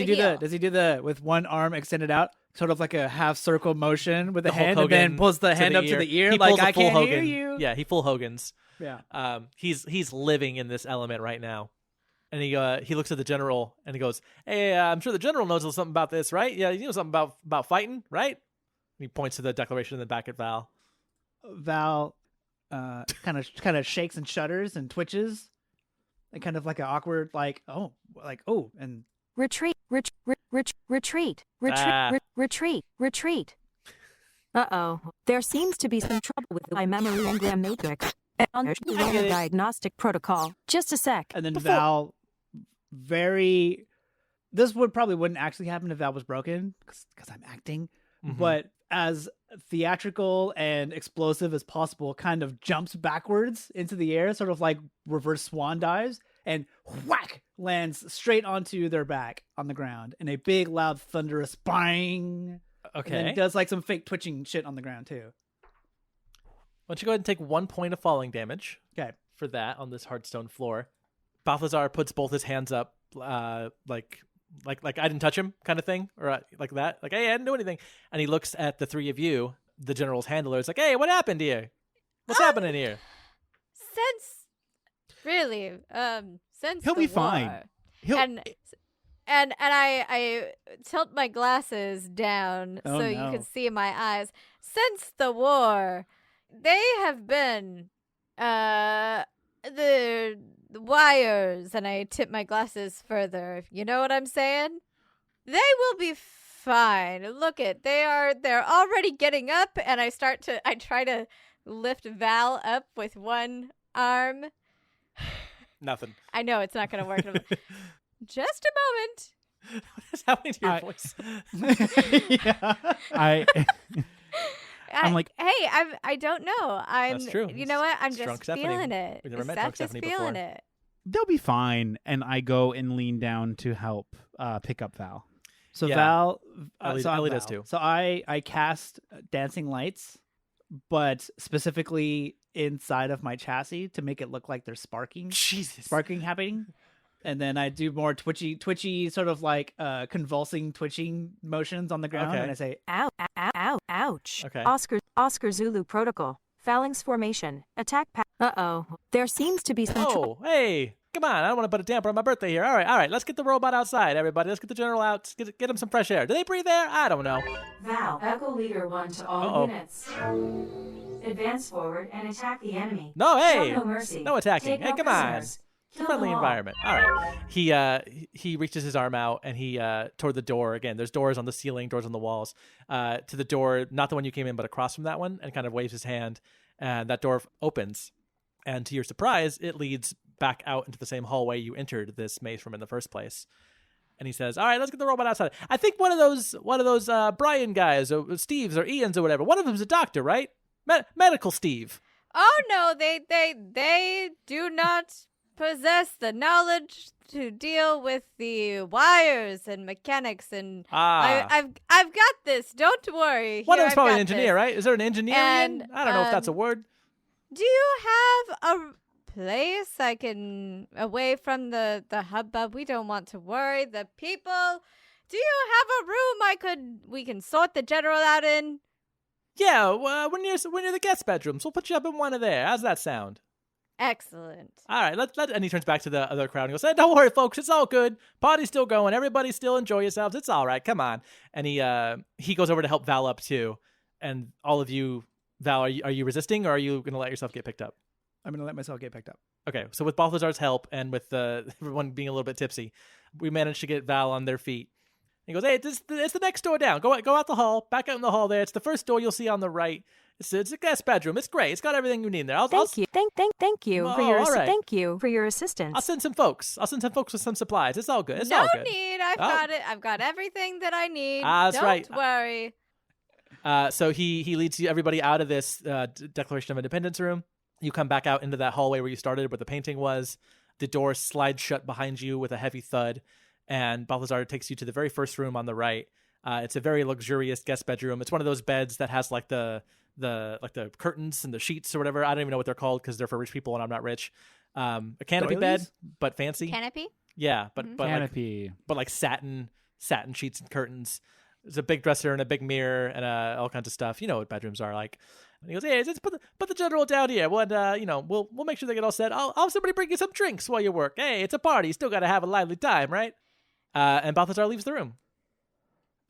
Does he do the with one arm extended out, sort of like a half circle motion with the Hulk hand, Hogan and then pulls the hand up to the ear, He like pulls a I full can't Hogan. hear you. Yeah, he full Hogans. Yeah. He's living in this element right now. And he looks at the general and he goes, "Hey, I'm sure the general knows something about this, right? Yeah, you know something about fighting, right?" And he points to the declaration in the back at Val. Val kind of shakes and shudders and twitches, and kind of like an awkward and Retreat. Retreat. Ah. Retreat. Uh-oh. There seems to be some trouble with my memory engram matrix. On the diagnostic protocol. Just a sec. and then Val this wouldn't actually happen if Val was broken because I'm acting, but as theatrical and explosive as possible, kind of jumps backwards into the air, sort of like reverse swan dives, and whack lands straight onto their back on the ground in a big, loud, thunderous bang. Okay. And then does like some fake twitching shit on the ground too. Why don't you go ahead and take 1 point of falling damage? Okay. For that on this hard stone floor. Balthazar puts both his hands up, like I didn't touch him, kind of thing, or like that, like hey, I didn't do anything. And he looks at the three of you, the general's handlers, like, hey, what happened here? What's happening here? Since He'll the be war, fine. And I tilt my glasses down Oh, so you no. can see my eyes. Since the war, they have been the wires, and I tip my glasses further. You know what I'm saying? They will be fine. Look it, they're already getting up, and I try to lift Val up with one arm. Nothing. I know it's not going to work. Just a moment. What is happening to your I- voice? Yeah. I'm like, hey, I don't know. That's true. You know what? I'm It's drunk just Stephanie. feeling it. We've never met I'm drunk just Stephanie feeling before. it. they'll be fine. And I go and lean down to help pick up Val. So Yeah. Val, Ellie- so I'm Ellie does Val. too. So I cast dancing lights, but specifically inside of my chassis to make it look like there's sparking happening. And then I do more twitchy sort of like convulsing twitching motions on the ground, Okay. and I say, Ouch. Okay. Oscar Zulu protocol. Phalanx formation. Attack Uh-oh. There seems to be some trouble. Oh, hey, come on. I don't want to put a damper on my birthday here. All right. Let's get the robot outside, everybody. Let's get the general out. Get him some fresh air. Do they breathe air? I don't know. Val, Echo Leader 1 to all Uh-oh. units. Advance forward and attack the enemy. No, hey. Show no mercy. No attacking. Take Hey, no come on. prisoners. Kill Friendly them all. environment. All right. He reaches his arm out and he toward the door again. There's doors on the ceiling, doors on the walls. To the door, not the one you came in, but across from that one, and kind of waves his hand, and that door opens. And to your surprise, it leads back out into the same hallway you entered this maze from in the first place. And he says, "All right, let's get the robot outside. I think one of those Brian guys, or Steves, or Ian's, or whatever. One of them's a doctor, right? Medical Steve. Oh no, they do not possess the knowledge to deal with the wires and mechanics, and I've got this. Don't worry. One of Here, them's I've probably an got engineer, this. right? Is there an engineer? And, Ian? I don't know if that's a word. Do you have a place I can away from the hubbub? We don't want to worry the people. Do you have a room we can sort the general out in? Yeah, we're near the guest bedrooms. We'll put you up in one of there. How's that sound? Excellent. All right, and he turns back to the other crowd and goes, "Hey, don't worry, folks. It's all good. Party's still going. Everybody still enjoy yourselves. It's all right. Come on." And he goes over to help Val up too. And all of you, Val, are you resisting, or are you going to let yourself get picked up? I'm gonna let myself get picked up. Okay, so with Balthazar's help and with everyone being a little bit tipsy, we managed to get Val on their feet. He goes, hey, it's the next door down. Go out the hall, back out in the hall there. It's the first door you'll see on the right. It's a guest bedroom. It's great. It's got everything you need in there. Thank you. Thank you Oh, for your all right. thank you for your assistance. I'll send some folks. with some supplies. It's all good. It's no all good. need. I've got it. I've got everything that I need. That's Don't right. worry. So he leads everybody out of this Declaration of Independence room. You come back out into that hallway where you started, where the painting was. The door slides shut behind you with a heavy thud, and Balthazar takes you to the very first room on the right. It's a very luxurious guest bedroom. It's one of those beds that has like the curtains and the sheets or whatever. I don't even know what they're called because they're for rich people and I'm not rich. A canopy bed, but fancy. Canopy? Yeah, but Canopy. like satin sheets and curtains. There's a big dresser and a big mirror and all kinds of stuff. You know what bedrooms are like. And he goes, hey, just put the general down here. We'll make sure they get all set. I'll have somebody bring you some drinks while you work. Hey, it's a party. You still got to have a lively time, right? And Balthazar leaves the room.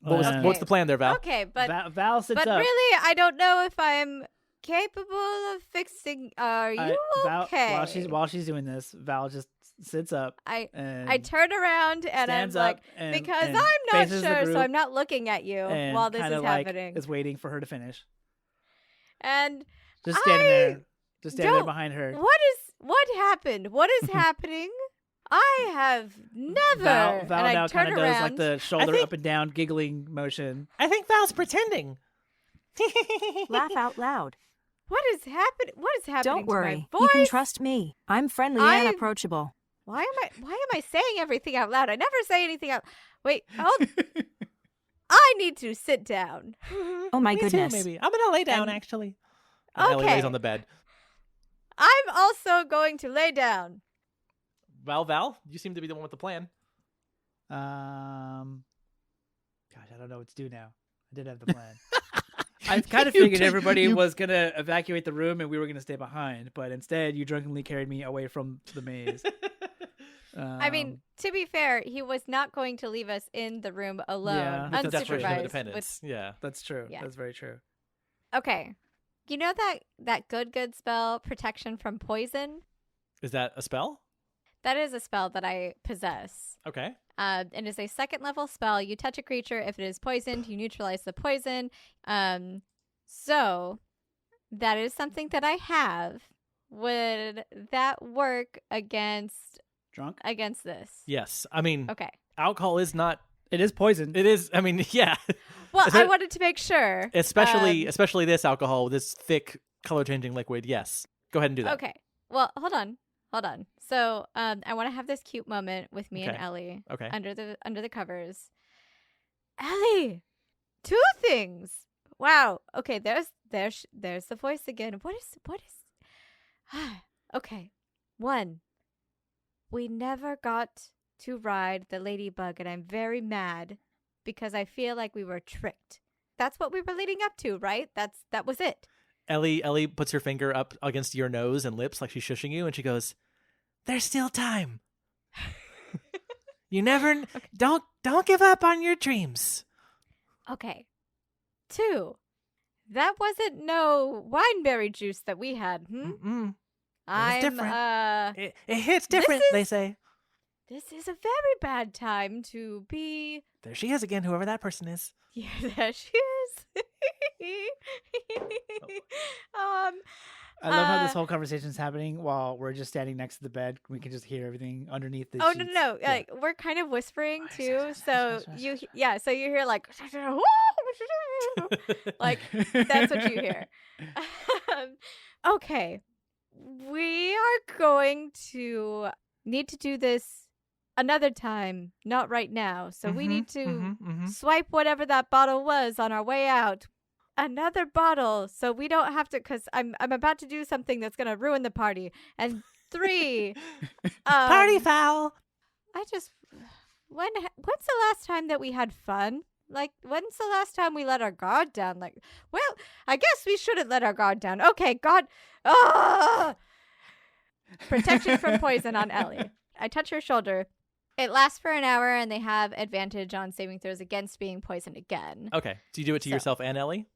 What's the plan there, Val? Okay, but Val sits but up. really, I don't know if I'm capable of fixing. Are you Val, okay? while she's doing this, Val just sits up. and I turn around and I'm stands like, up and- because and I'm not faces the sure, group so I'm not looking at you and while this kinda is like happening. is waiting for her to finish. And Just standing there don't- behind her. what happened? What is happening? I have never. Val and I now turn kind of around. does like the shoulder think- up and down giggling motion. I think Val's pretending. Laugh out loud. What is happening? What is happening Don't worry. to my You can voice? trust me. I'm friendly I- and approachable. Why am I saying everything out loud? I never say anything out. Wait, hold. I need to sit down. Oh my Me goodness. too, maybe. I'm gonna lay down And- actually. And Ellie Okay. lays on the bed. I'm also going to lay down. Val, you seem to be the one with the plan. Gosh, I don't know what to do now. I did have the plan. I kind of figured everybody was gonna evacuate the room and we were gonna stay behind, but instead you drunkenly carried me away from the maze. I mean, to be fair, he was not going to leave us in the room alone, Yeah, With the Declaration of unsupervised. Independence. Yeah. that's true. Yeah. That's very true. Okay, you know that good spell, protection from poison. Is that a spell? That is a spell that I possess. Okay. It is a second level spell. You touch a creature. If it is poisoned, you neutralize the poison. So that is something that I have. Would that work against Drunk? this? Yes. I mean, Okay. alcohol is not. It is poison. It is. I mean, yeah. Well, Is I it- wanted to make sure. Especially this alcohol, this thick color changing liquid. Yes. Go ahead and do that. Okay. Well, hold on. So, I want to have this cute moment with me and Okay. Ellie Okay. under the covers. Ellie, two things. Wow. Okay. There's the voice again. What is? Okay. One. We never got to ride the ladybug, and I'm very mad because I feel like we were tricked. That's what we were leading up to, right? That was it. Ellie puts her finger up against your nose and lips like she's shushing you, and she goes, "There's still time. You never don't give up on your dreams." Okay. Two. That wasn't no wineberry juice that we had. Mm-mm. I'm different. It hits different, they say. This is a very bad time to be. There she is again, whoever that person is. Yeah, there she is. I love how this whole conversation's happening while we're just standing next to the bed. We can just hear everything underneath the Oh sheets. no! Yeah. Like we're kind of whispering Oh, too, so you so you hear like, like that's what you hear. Okay, we are going to need to do this another time, not right now. So we need to swipe whatever that bottle was on our way out. Another bottle, so we don't have to, because I'm about to do something that's gonna ruin the party. And three, Party foul. When's the last time that we had fun? Like, when's the last time we let our guard down? Like, well, I guess we shouldn't let our guard down. Okay, God. Protection from poison on Ellie. I touch her shoulder. It lasts for an hour, and they have advantage on saving throws against being poisoned again. Okay. Do you do it to So- yourself and Ellie?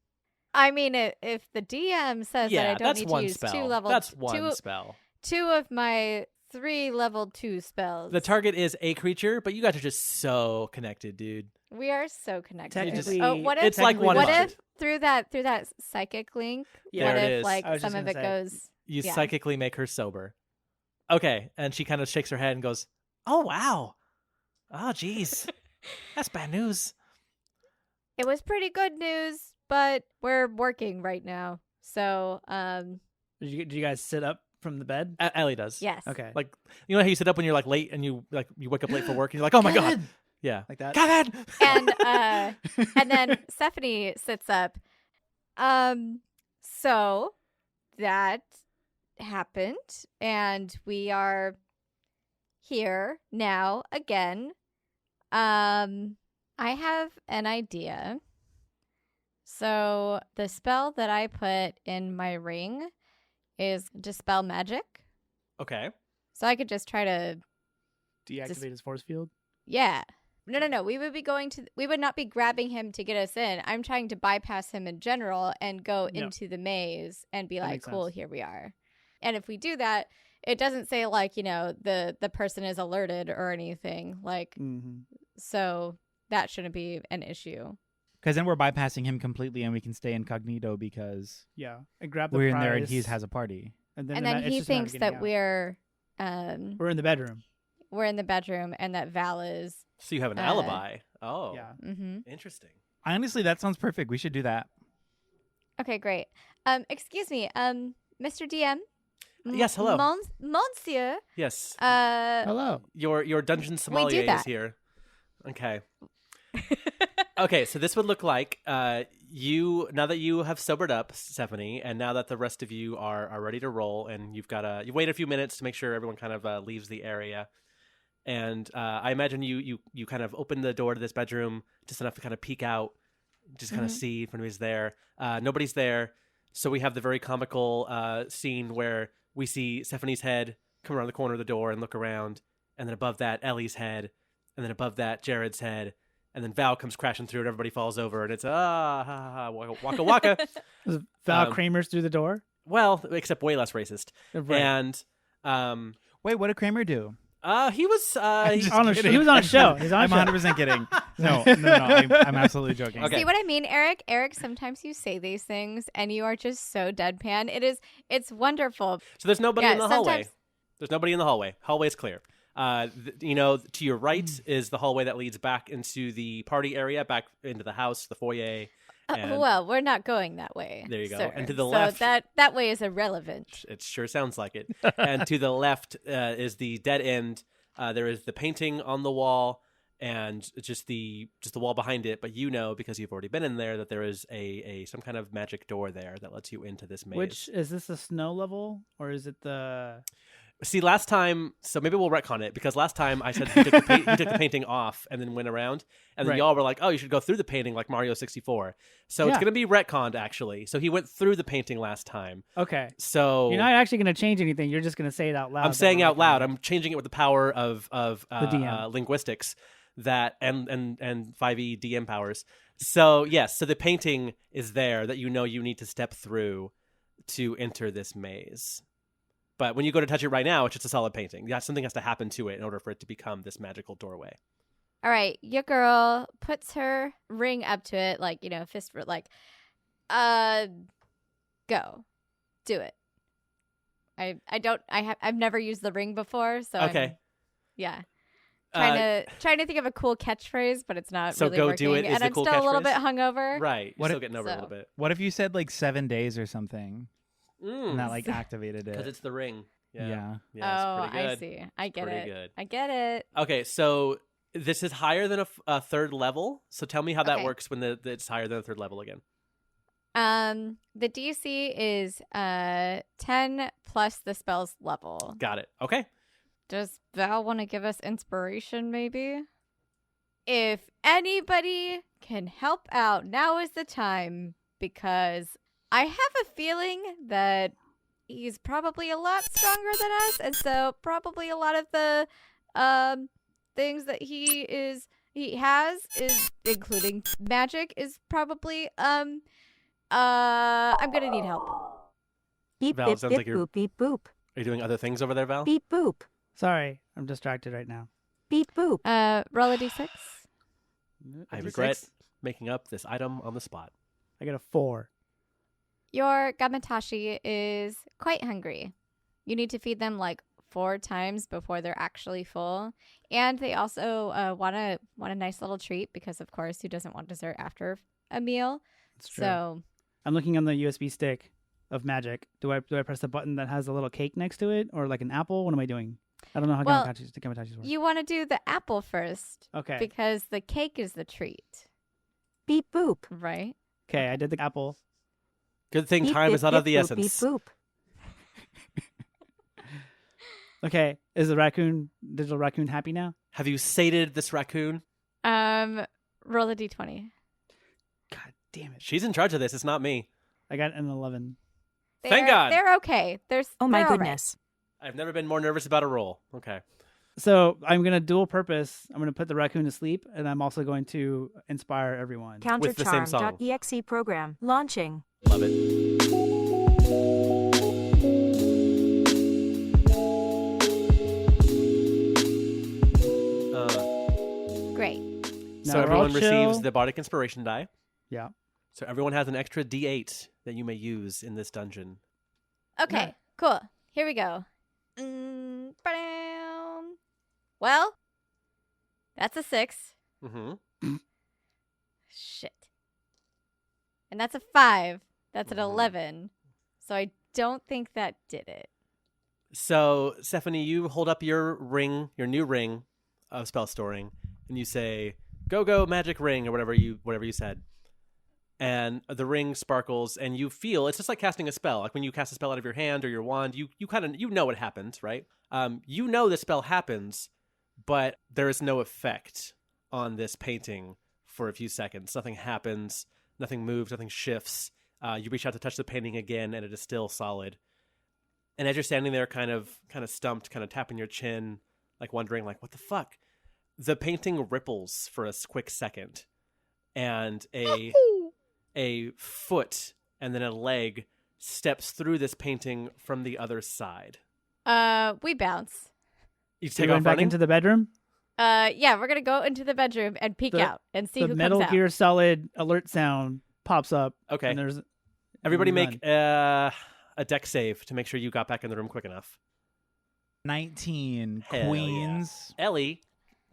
I mean, if the DM says that I don't that's need one to use spell. two level, That's one spell. 2 of my 3 level 2 spells. The target is a creature, but you guys are just so connected, dude. We are so connected. Technically, what if It's like one what mind. if through that psychic link? Yeah. What There it if is. like I was some just of it gonna say. goes? You Yeah. psychically make her sober. Okay, and she kind of shakes her head and goes, "Oh wow, oh geez, that's bad news." It was pretty good news, but we're working right now. So Did you guys sit up from the bed? Ellie does. yes. Okay. Like you know how you sit up when you're like late and you wake up late for work and you're like, "Oh my god." Yeah. Like that? Kevin! And then Stephanie sits up. So that happened, and we are here now again. I have an idea. So the spell that I put in my ring is Dispel Magic. Okay. So I could just try to Deactivate his force field? Yeah. No. We would not be grabbing him to get us in. I'm trying to bypass him in general and go Yeah. into the maze and be That like, makes cool, sense. here we are. And if we do that, it doesn't say like, the person is alerted or anything. Like, Mm-hmm. so that shouldn't be an issue. Because then we're bypassing him completely, and we can stay incognito because Yeah. And grab the we're prize. in there and he has a party. And And the then it's he just a matter of thinks getting that out. we're We're in the bedroom. in the bedroom and that Val is. So you have an Uh, alibi. Oh. Yeah. Mm-hmm. Interesting. Honestly, that sounds perfect. We should do that. Okay, great. Excuse me, Mr. DM. Yes, hello. Monsieur. Yes. Hello. Your dungeon sommelier is that. here. Okay. Okay, so this would look like you now that you have sobered up, Stephanie, and now that the rest of you are ready to roll, and you've waited a few minutes to make sure everyone kind of leaves the area, and I imagine you kind of open the door to this bedroom just enough to kind of peek out, just kind of see if anybody's there. Nobody's there, so we have the very comical scene where we see Stephanie's head come around the corner of the door and look around, and then above that Ellie's head, and then above that Jared's head. And then Val comes crashing through and everybody falls over and it's waka waka. Was Val Um, Kramer's through the door? Well, except way less racist. Right. And Wait, what did Kramer do? he was just On a kidding. he was on a show. He's on a I'm show. 100% kidding. No. I'm absolutely joking. Okay. See what I mean, Eric? Eric, sometimes you say these things and you are just so deadpan. It's wonderful. so there's nobody Yeah, in the hallway. sometimes- There's nobody in the hallway. Hallway's clear. To your right is the hallway that leads back into the party area, back into the house, the foyer. And Well, we're not going that way. There you go. sir. And to the so left- that way is irrelevant. it sure sounds like it. And to the left is the dead end. There is the painting on the wall and just the wall behind it. But you know, because you've already been in there, that there is a some kind of magic door there that lets you into this maze. Which is this the snow level or is it the? See, last time, so maybe we'll retcon it because last time I said he took the painting off and then went around, and then Right. y'all were like, "Oh, you should go through the painting like Mario 64." So it's Yeah. going to be retconned actually. So he went through the painting last time. Okay. So You're not actually going to change anything. You're just going to say it out loud. I'm that saying we're out loud. recommending. I'm changing it with the power of DM. linguistics that and 5e DM powers. So yes, so the painting is there that you know you need to step through to enter this maze. But when you go to touch it right now, it's just a solid painting. Yeah, something has to happen to it in order for it to become this magical doorway. All right, your girl puts her ring up to it, like, fist, like, go, do it. I've never used the ring before, so Okay. yeah. Uh, Trying to think of a cool catchphrase, but it's not So really go working. do it is and the I'm cool still a little bit catchphrase? hungover. Right. What You're still if- getting over it a so- little bit. What if you said like 7 days or something and that like activated Because it? it's the ring. Yeah. Yeah, Oh, it's pretty good. I see. I get pretty it. good. I get it. Okay, so this is higher than a third level. So tell me how that Okay. works when it's higher than a third level again. The DC is 10 plus the spell's level. Got it. Okay. Does Val want to give us inspiration, maybe? If anybody can help out, now is the time, because I have a feeling that he's probably a lot stronger than us, and so probably a lot of the things that he has is, including magic, is probably I'm gonna need help. Beep, Val, bip, sounds bip, like you're- boop, beep, boop. Are you doing other things over there, Val? Beep boop. Sorry, I'm distracted right now. Beep boop. Roll a d6. I A regret D6? making up this item on the spot. I got a 4. Your Gamatashi is quite hungry. You need to feed them like 4 times before they're actually full. And they also want a nice little treat because, of course, who doesn't want dessert after a meal? That's true. So, I'm looking on the USB stick of Magic. Do I press the button that has a little cake next to it, or like an apple? What am I doing? I don't know how Well, Gamatachis work. you want to do the apple first Okay. because the cake is the treat, Beep boop. right? Okay, I did the apple. Good thing Beep, time beep, is not beep, of the boop, essence. Beep boop. Okay, is the digital raccoon happy now? Have you sated this raccoon? Roll a d20. God damn it. She's in charge of this. It's not me. I got an 11. Thank God. They're okay. Oh my they're all right. goodness. I've never been more nervous about a roll. Okay. So I'm going to dual purpose. I'm going to put the raccoon to sleep, and I'm also going to inspire everyone. With the same song. Countercharm.exe program. Launching. Love it. Great. So Now we're all everyone receives chill. the bardic inspiration die. Yeah. So everyone has an extra D8 that you may use in this dungeon. Okay, Yeah. cool. Here we go. Ba-dam. Well, that's a 6. Mm-hmm. Shit. And that's a 5. That's an Mhm. 11. So I don't think that did it. So Stephanie, you hold up your ring, your new ring of spell storing, and you say, "Go magic ring," or whatever you said. And the ring sparkles, and you feel it's just like casting a spell. Like when you cast a spell out of your hand or your wand, you kind of know what happens, right? You know the spell happens, but there is no effect on this painting for a few seconds. Nothing happens, nothing moves, nothing shifts. You reach out to touch the painting again, and it is still solid. And as you're standing there, kind of stumped, kind of tapping your chin, like wondering, like, what the fuck? The painting ripples for a quick second, and a foot and then a leg steps through this painting from the other side. We bounce. You We're take going off back running. into the bedroom. Yeah, we're gonna go into the bedroom and peek The- out and see The who Metal comes out. Gear Solid alert sound pops up. Okay. And there's Everybody and make run. a deck save to make sure you got back in the room quick enough. 19 Hell queens. Ellie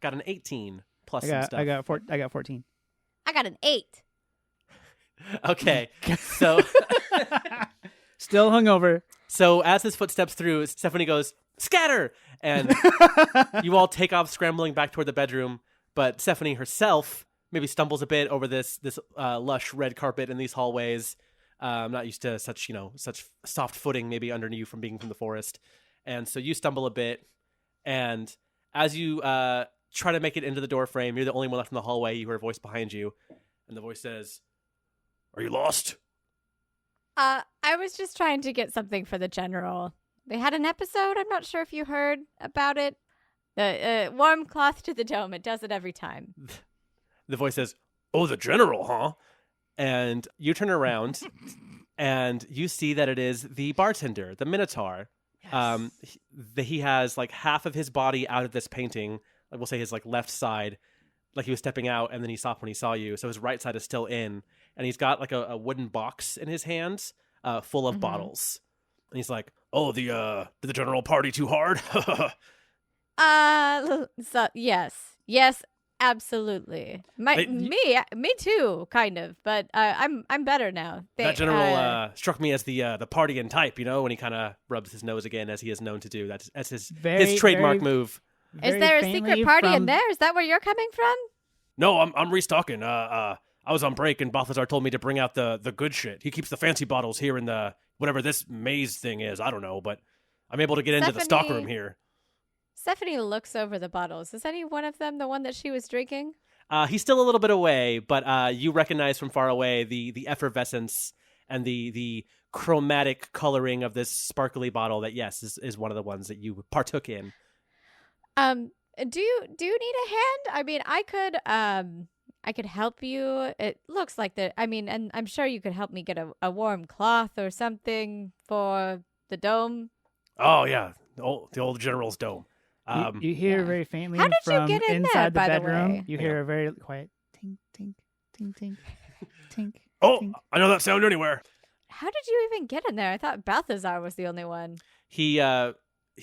got an 18 plus some stuff. I got 14. I got an 8. Okay, so Still hungover. so as his foot steps through, Stephanie goes, "Scatter!" And you all take off scrambling back toward the bedroom. But Stephanie herself maybe stumbles a bit over this lush red carpet in these hallways. I'm not used to such soft footing maybe under you from being from the forest. And so you stumble a bit, and as you try to make it into the door frame, you're the only one left in the hallway. You hear a voice behind you, and the voice says, "Are you lost?" I was just trying to get something for the general. They had an episode. I'm not sure if you heard about it. The warm cloth to the dome. It does it every time. The voice says, "Oh, the general, huh?" And you turn around, and you see that it is the bartender, the Minotaur. He has like half of his body out of this painting. Like we'll say his like left side, like he was stepping out, and then he stopped when he saw you. So his right side is still in, and he's got like a wooden box in his hands, full of bottles. And he's like, "Oh, did the general party too hard?" So yes, absolutely. Me too, kind of. But I'm better now. That general struck me as the partying type, when he kind of rubs his nose again, as he is known to do. That's his trademark move. Is Very there a faintly secret party in from- there? Is that where you're coming from? No, I'm restocking. I was on break, and Balthazar told me to bring out the good shit. He keeps the fancy bottles here in the whatever this maze thing is. I don't know, but I'm able to get into the stockroom here. Stephanie looks over the bottles. Is any one of them the one that she was drinking? He's still a little bit away, but you recognize from far away the effervescence and the chromatic coloring of this sparkly bottle that, yes, is one of the ones that you partook in. Do you need a hand? I mean, I could help you. It looks like and I'm sure you could help me get a warm cloth or something for the dome. Oh yeah, the old general's dome. You hear very faintly How did you from get in there, inside the by the bedroom. way? You hear a very quiet tink, tink, tink, tink, tink. Oh, tink. I know that sound anywhere. How did you even get in there? I thought Balthazar was the only one. He's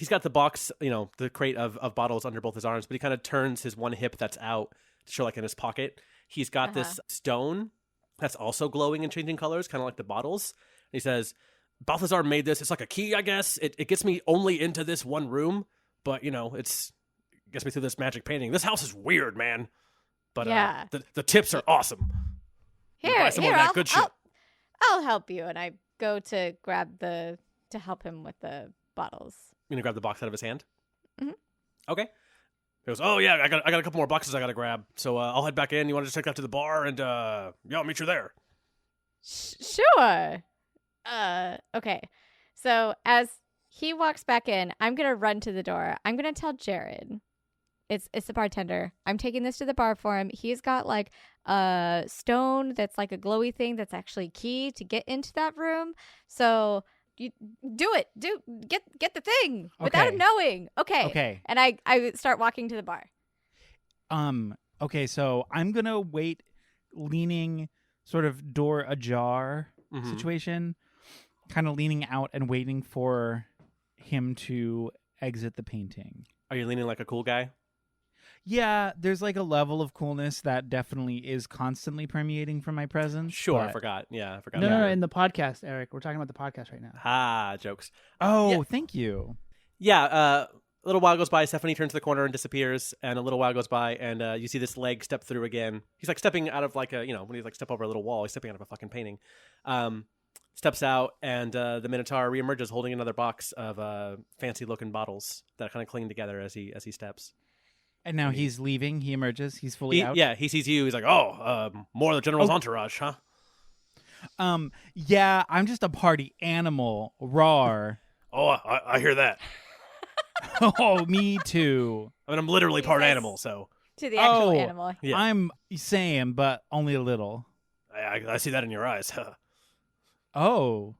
got the box, the crate of bottles under both his arms, but he kind of turns his one hip that's out to show like in his pocket. He's got this stone that's also glowing and changing colors, kind of like the bottles. And he says, Balthazar made this. It's like a key, I guess. It gets me only into this one room, but it gets me through this magic painting. This house is weird, man. But Yeah. the tips are awesome. You buy some more of that good shit. I'll help you. And I go to to help him with the bottles. You gonna grab the box out of his hand? Mhm. Okay. He goes, oh yeah, I got a couple more boxes I gotta grab. So I'll head back in. You want to just take that to the bar and I'll meet you there. Sure. Okay. So as he walks back in, I'm gonna run to the door. I'm gonna tell Jared. It's the bartender. I'm taking this to the bar for him. He's got like a stone that's like a glowy thing that's actually key to get into that room. So you do it. Get the thing without him knowing. Okay. Okay. And I start walking to the bar. Okay, so I'm gonna wait, leaning sort of door ajar situation, kind of leaning out and waiting for him to exit the painting. Are you leaning like a cool guy? Yeah, there's like a level of coolness that definitely is constantly permeating from my presence. Sure, I but- forgot. Yeah, I forgot. No, in the podcast, Eric. We're talking about the podcast right now. Jokes. Oh, Yeah. thank you. Yeah, a little while goes by. Stephanie turns the corner and disappears, and a little while goes by, and you see this leg step through again. He's like stepping out of like when he's like step over a little wall, he's stepping out of a fucking painting. Steps out, and the Minotaur reemerges holding another box of fancy-looking bottles that kind of cling together as he steps. And now he's leaving. He emerges. He's fully out. Yeah, he sees you. He's like, more of the general's entourage, huh? Yeah, I'm just a party animal. Rawr. Oh, I hear that. Oh, me too. I mean, I'm literally part Yes. animal, so To the actual Oh. animal. Yeah. I'm same, but only a little. I see that in your eyes. Oh,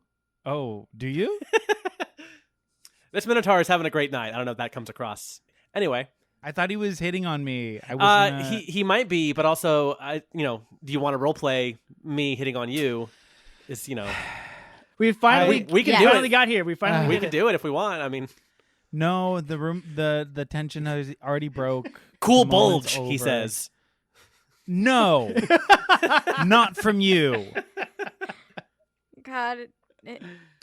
do you? This Minotaur is having a great night. I don't know if that comes across. Anyway, I thought he was hitting on me. I was he might be, but also, do you want to role play me hitting on you? Is We finally we can Yeah. do finally it. got here. We finally We did can it. do it if we want. I mean, No, the room, the tension has already broke. cool The moment's bulge, he over. says. No, not from you. God.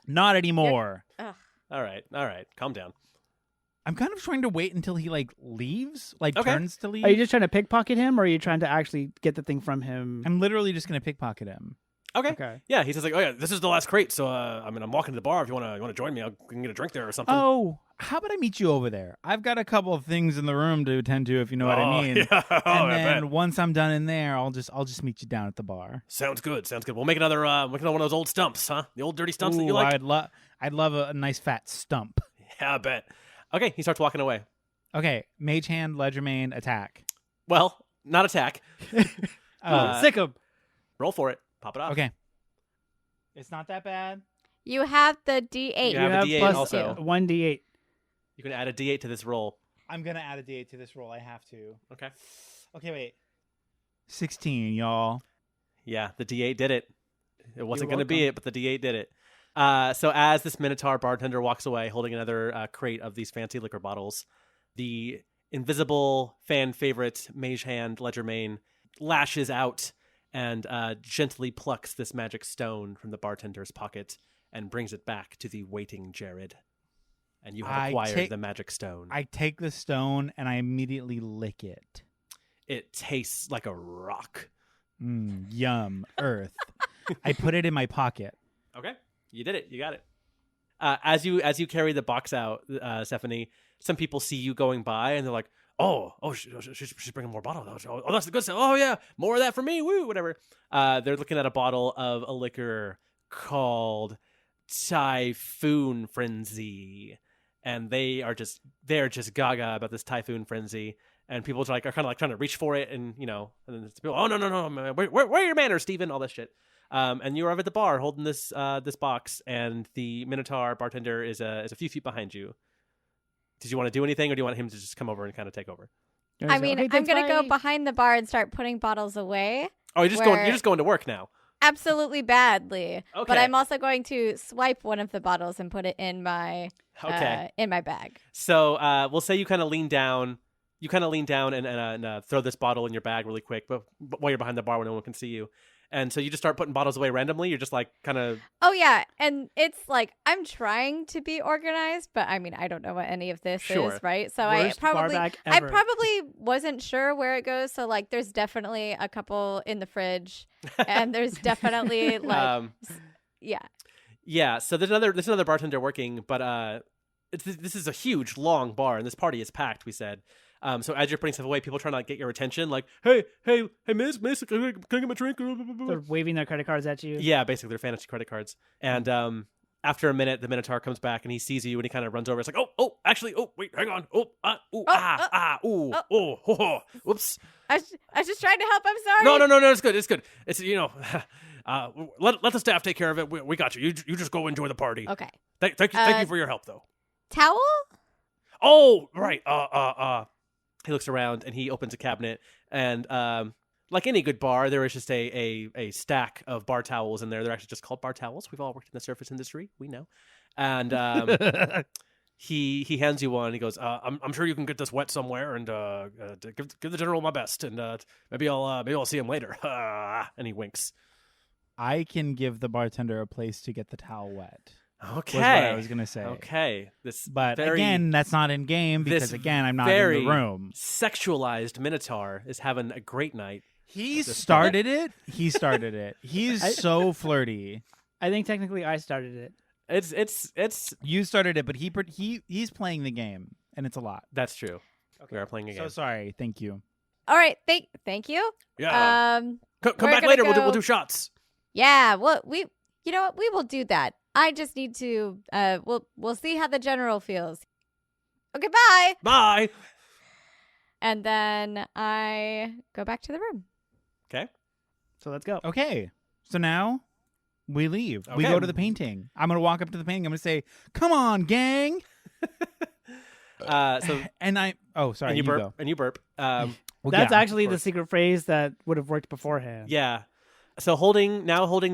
Not anymore. All right, calm down. I'm kind of trying to wait until he like leaves, like Okay. turns to leave. Are you just trying to pickpocket him, or are you trying to actually get the thing from him? I'm literally just gonna pickpocket him. Okay. Okay. Yeah, he says like, oh yeah, this is the last crate, so I'm walking to the bar. If you want to join me, we can get a drink there or something. Oh, how about I meet you over there? I've got a couple of things in the room to attend to, if you know what I mean. Yeah. And I then bet. once I'm done in there, I'll just meet you down at the bar. Sounds good. We'll make another one of those old stumps, huh? The old dirty stumps that you Ooh, like. I'd love a nice fat stump. Yeah, I bet. Okay, he starts walking away. Okay, mage hand, ledger main, attack. Well, not attack. Sick him. Roll for it. Pop it off. Okay, it's not that bad. You have the D8. You have a D8 plus also. 1d8. You can add a D8 to this roll. I'm gonna add a D8 to this roll. I have to. Okay. Okay, wait. 16, y'all. Yeah, the D8 did it. It wasn't You're going to be it, but the D8 did it. So as this Minotaur bartender walks away holding another crate of these fancy liquor bottles, the invisible fan favorite mage hand Ledgermain lashes out and gently plucks this magic stone from the bartender's pocket and brings it back to the waiting Jared. And you have acquired the magic stone. I take the stone and I immediately lick it. It tastes like a rock. Yum, earth. I put it in my pocket. Okay, you did it. You got it. As you carry the box out, Stephanie, some people see you going by and they're like, "Oh, she's bringing more bottles. Oh, that's the good stuff. Oh yeah, more of that for me. Woo, whatever." They're looking at a bottle of a liquor called Typhoon Frenzy, and they're just gaga about this Typhoon Frenzy. And people are kind of trying to reach for it, and and then people, oh no, man, where are your manners, Steven? All this shit. And you arrive at the bar holding this box, and the Minotaur bartender is a few feet behind you. Did you want to do anything, or do you want him to just come over and kind of take over? I mean, Okay, I'm gonna go bye. behind the bar and start putting bottles away. Oh, you're just going to work now. Absolutely badly. Okay. But I'm also going to swipe one of the bottles and put it in my bag. So we'll say you kind of lean down. You kind of lean down and throw this bottle in your bag really quick, but while you're behind the bar where no one can see you. And so you just start putting bottles away randomly. You're just like kind of. Oh yeah, and it's like I'm trying to be organized, but I mean I don't know what any of this Sure. is, right? So Worst bar I bag probably ever. wasn't sure where it goes. So like there's definitely a couple in the fridge, and there's definitely like yeah. Yeah. So there's another bartender working, but this is a huge long bar, and this party is packed. We said. So as you're putting stuff away, people trying to like get your attention, like, hey, miss, can I get my drink? They're waving their credit cards at you. Yeah, basically they're fantasy credit cards. And after a minute, the Minotaur comes back and he sees you and he kind of runs over. It's like, actually, wait, hang on. Whoops. I was just trying to help. I'm sorry. No, it's good. It's, let the staff take care of it. We got you. You just go enjoy the party. Okay. Thank you for your help, though. Towel? Oh, right. He looks around and he opens a cabinet and like any good bar, there is just a stack of bar towels in there. They're actually just called bar towels. We've all worked in the service industry. We know. And he hands you one and he goes, I'm sure you can get this wet somewhere and give the general my best and maybe I'll see him later. And he winks. I can give the bartender a place to get the towel wet. Okay. Was what I was gonna say. Okay. But again, that's not in game because again, I'm not in the room. Sexualized Minotaur is having a great night. He started it. He's so flirty. I think technically I started it. It's You started it, but he's playing the game, and it's a lot. That's true. Okay. We are playing a game. So sorry. Thank you. All right. Thank you. Yeah. Come we're back gonna later. go- We'll do shots. Yeah. Well, you know what? We will do that. I just need to. We'll see how the general feels. Okay. Bye. Bye. And then I go back to the room. Okay. So let's go. Okay. So now we leave. We Okay. go to the painting. I'm gonna walk up to the painting. I'm gonna say, "Come on, gang!" So And I. Oh, sorry. and you you burp go. and you burp. Well, That's yeah, actually of the course. secret phrase that would have worked beforehand. Yeah. So holding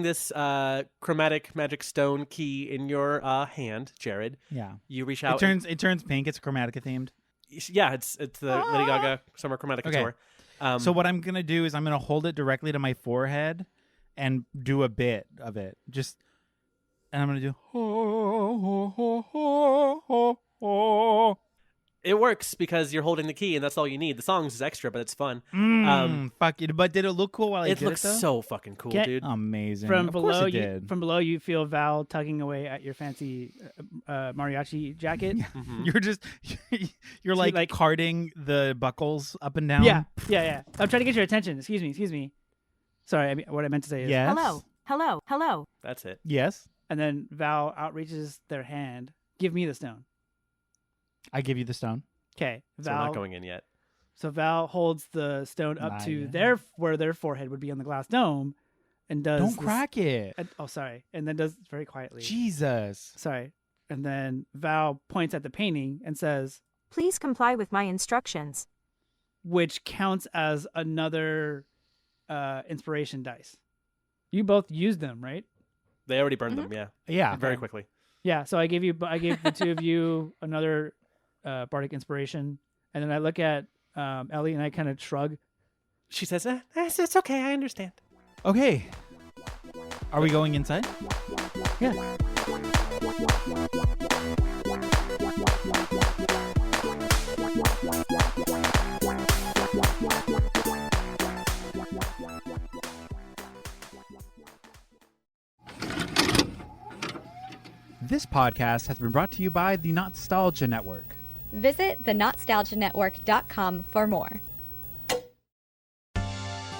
this chromatic magic stone key in your hand, Jared. Yeah. You reach out. It turns pink. It's Chromatica themed. Yeah, it's the Lady Gaga Summer Chromatica Okay. tour. So what I'm gonna do is I'm gonna hold it directly to my forehead and do a bit of it. And I'm gonna do. It works because you're holding the key, and that's all you need. The songs is extra, but it's fun. Fuck it. But did it look cool while I It did looks it? Though? so fucking cool, Get- dude. Amazing. From of below, course it did. from below, you feel Val tugging away at your fancy mariachi jacket. Mhm. You're just you're See, like carting the buckles up and down. Yeah. I'm trying to get your attention. Excuse me. Sorry, what I meant to say is. Yes. Hello. That's it. Yes. And then Val outreaches their hand. Give me the stone. I give you the stone. Okay. So we're not going in yet. So Val holds the stone up Not to yet. where their forehead would be on the glass dome, and does Don't this- crack it. oh, sorry. And then does very quietly. Jesus. Sorry. And then Val points at the painting and says, Please comply with my instructions. which counts as another inspiration dice. You both used them, right? They already burned them. Yeah. Yeah. Very quickly. Yeah. So I gave the two of you another bardic inspiration, and then I look at Ellie and I kind of shrug. She says, "It's okay. I understand." Okay. Are we going inside? Yeah. This podcast has been brought to you by the Nostalgia Network. Visit thenostalgianetwork.com for more.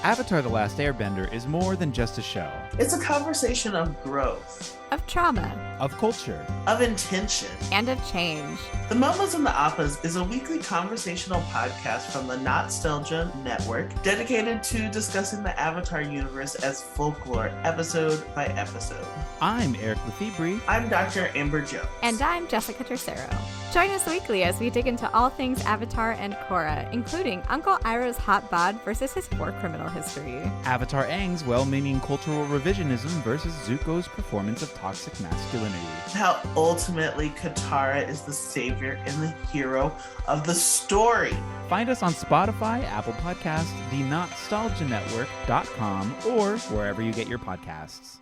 Avatar: The Last Airbender is more than just a show. It's a conversation of growth. of trauma, of culture, of intention, and of change. The Momos and the Appas is a weekly conversational podcast from the Nostalgia Network dedicated to discussing the Avatar universe as folklore, episode by episode. I'm Eric Lefebvre. I'm Dr. Amber Jones. And I'm Jessica Tercero. Join us weekly as we dig into all things Avatar and Korra, including Uncle Iroh's hot bod versus his war criminal history, Avatar Aang's well-meaning cultural revisionism versus Zuko's performance of toxic masculinity, how ultimately Katara is the savior and the hero of the story. Find us on Spotify, Apple Podcasts, the NostalgiaNetwork.com, or wherever you get your podcasts.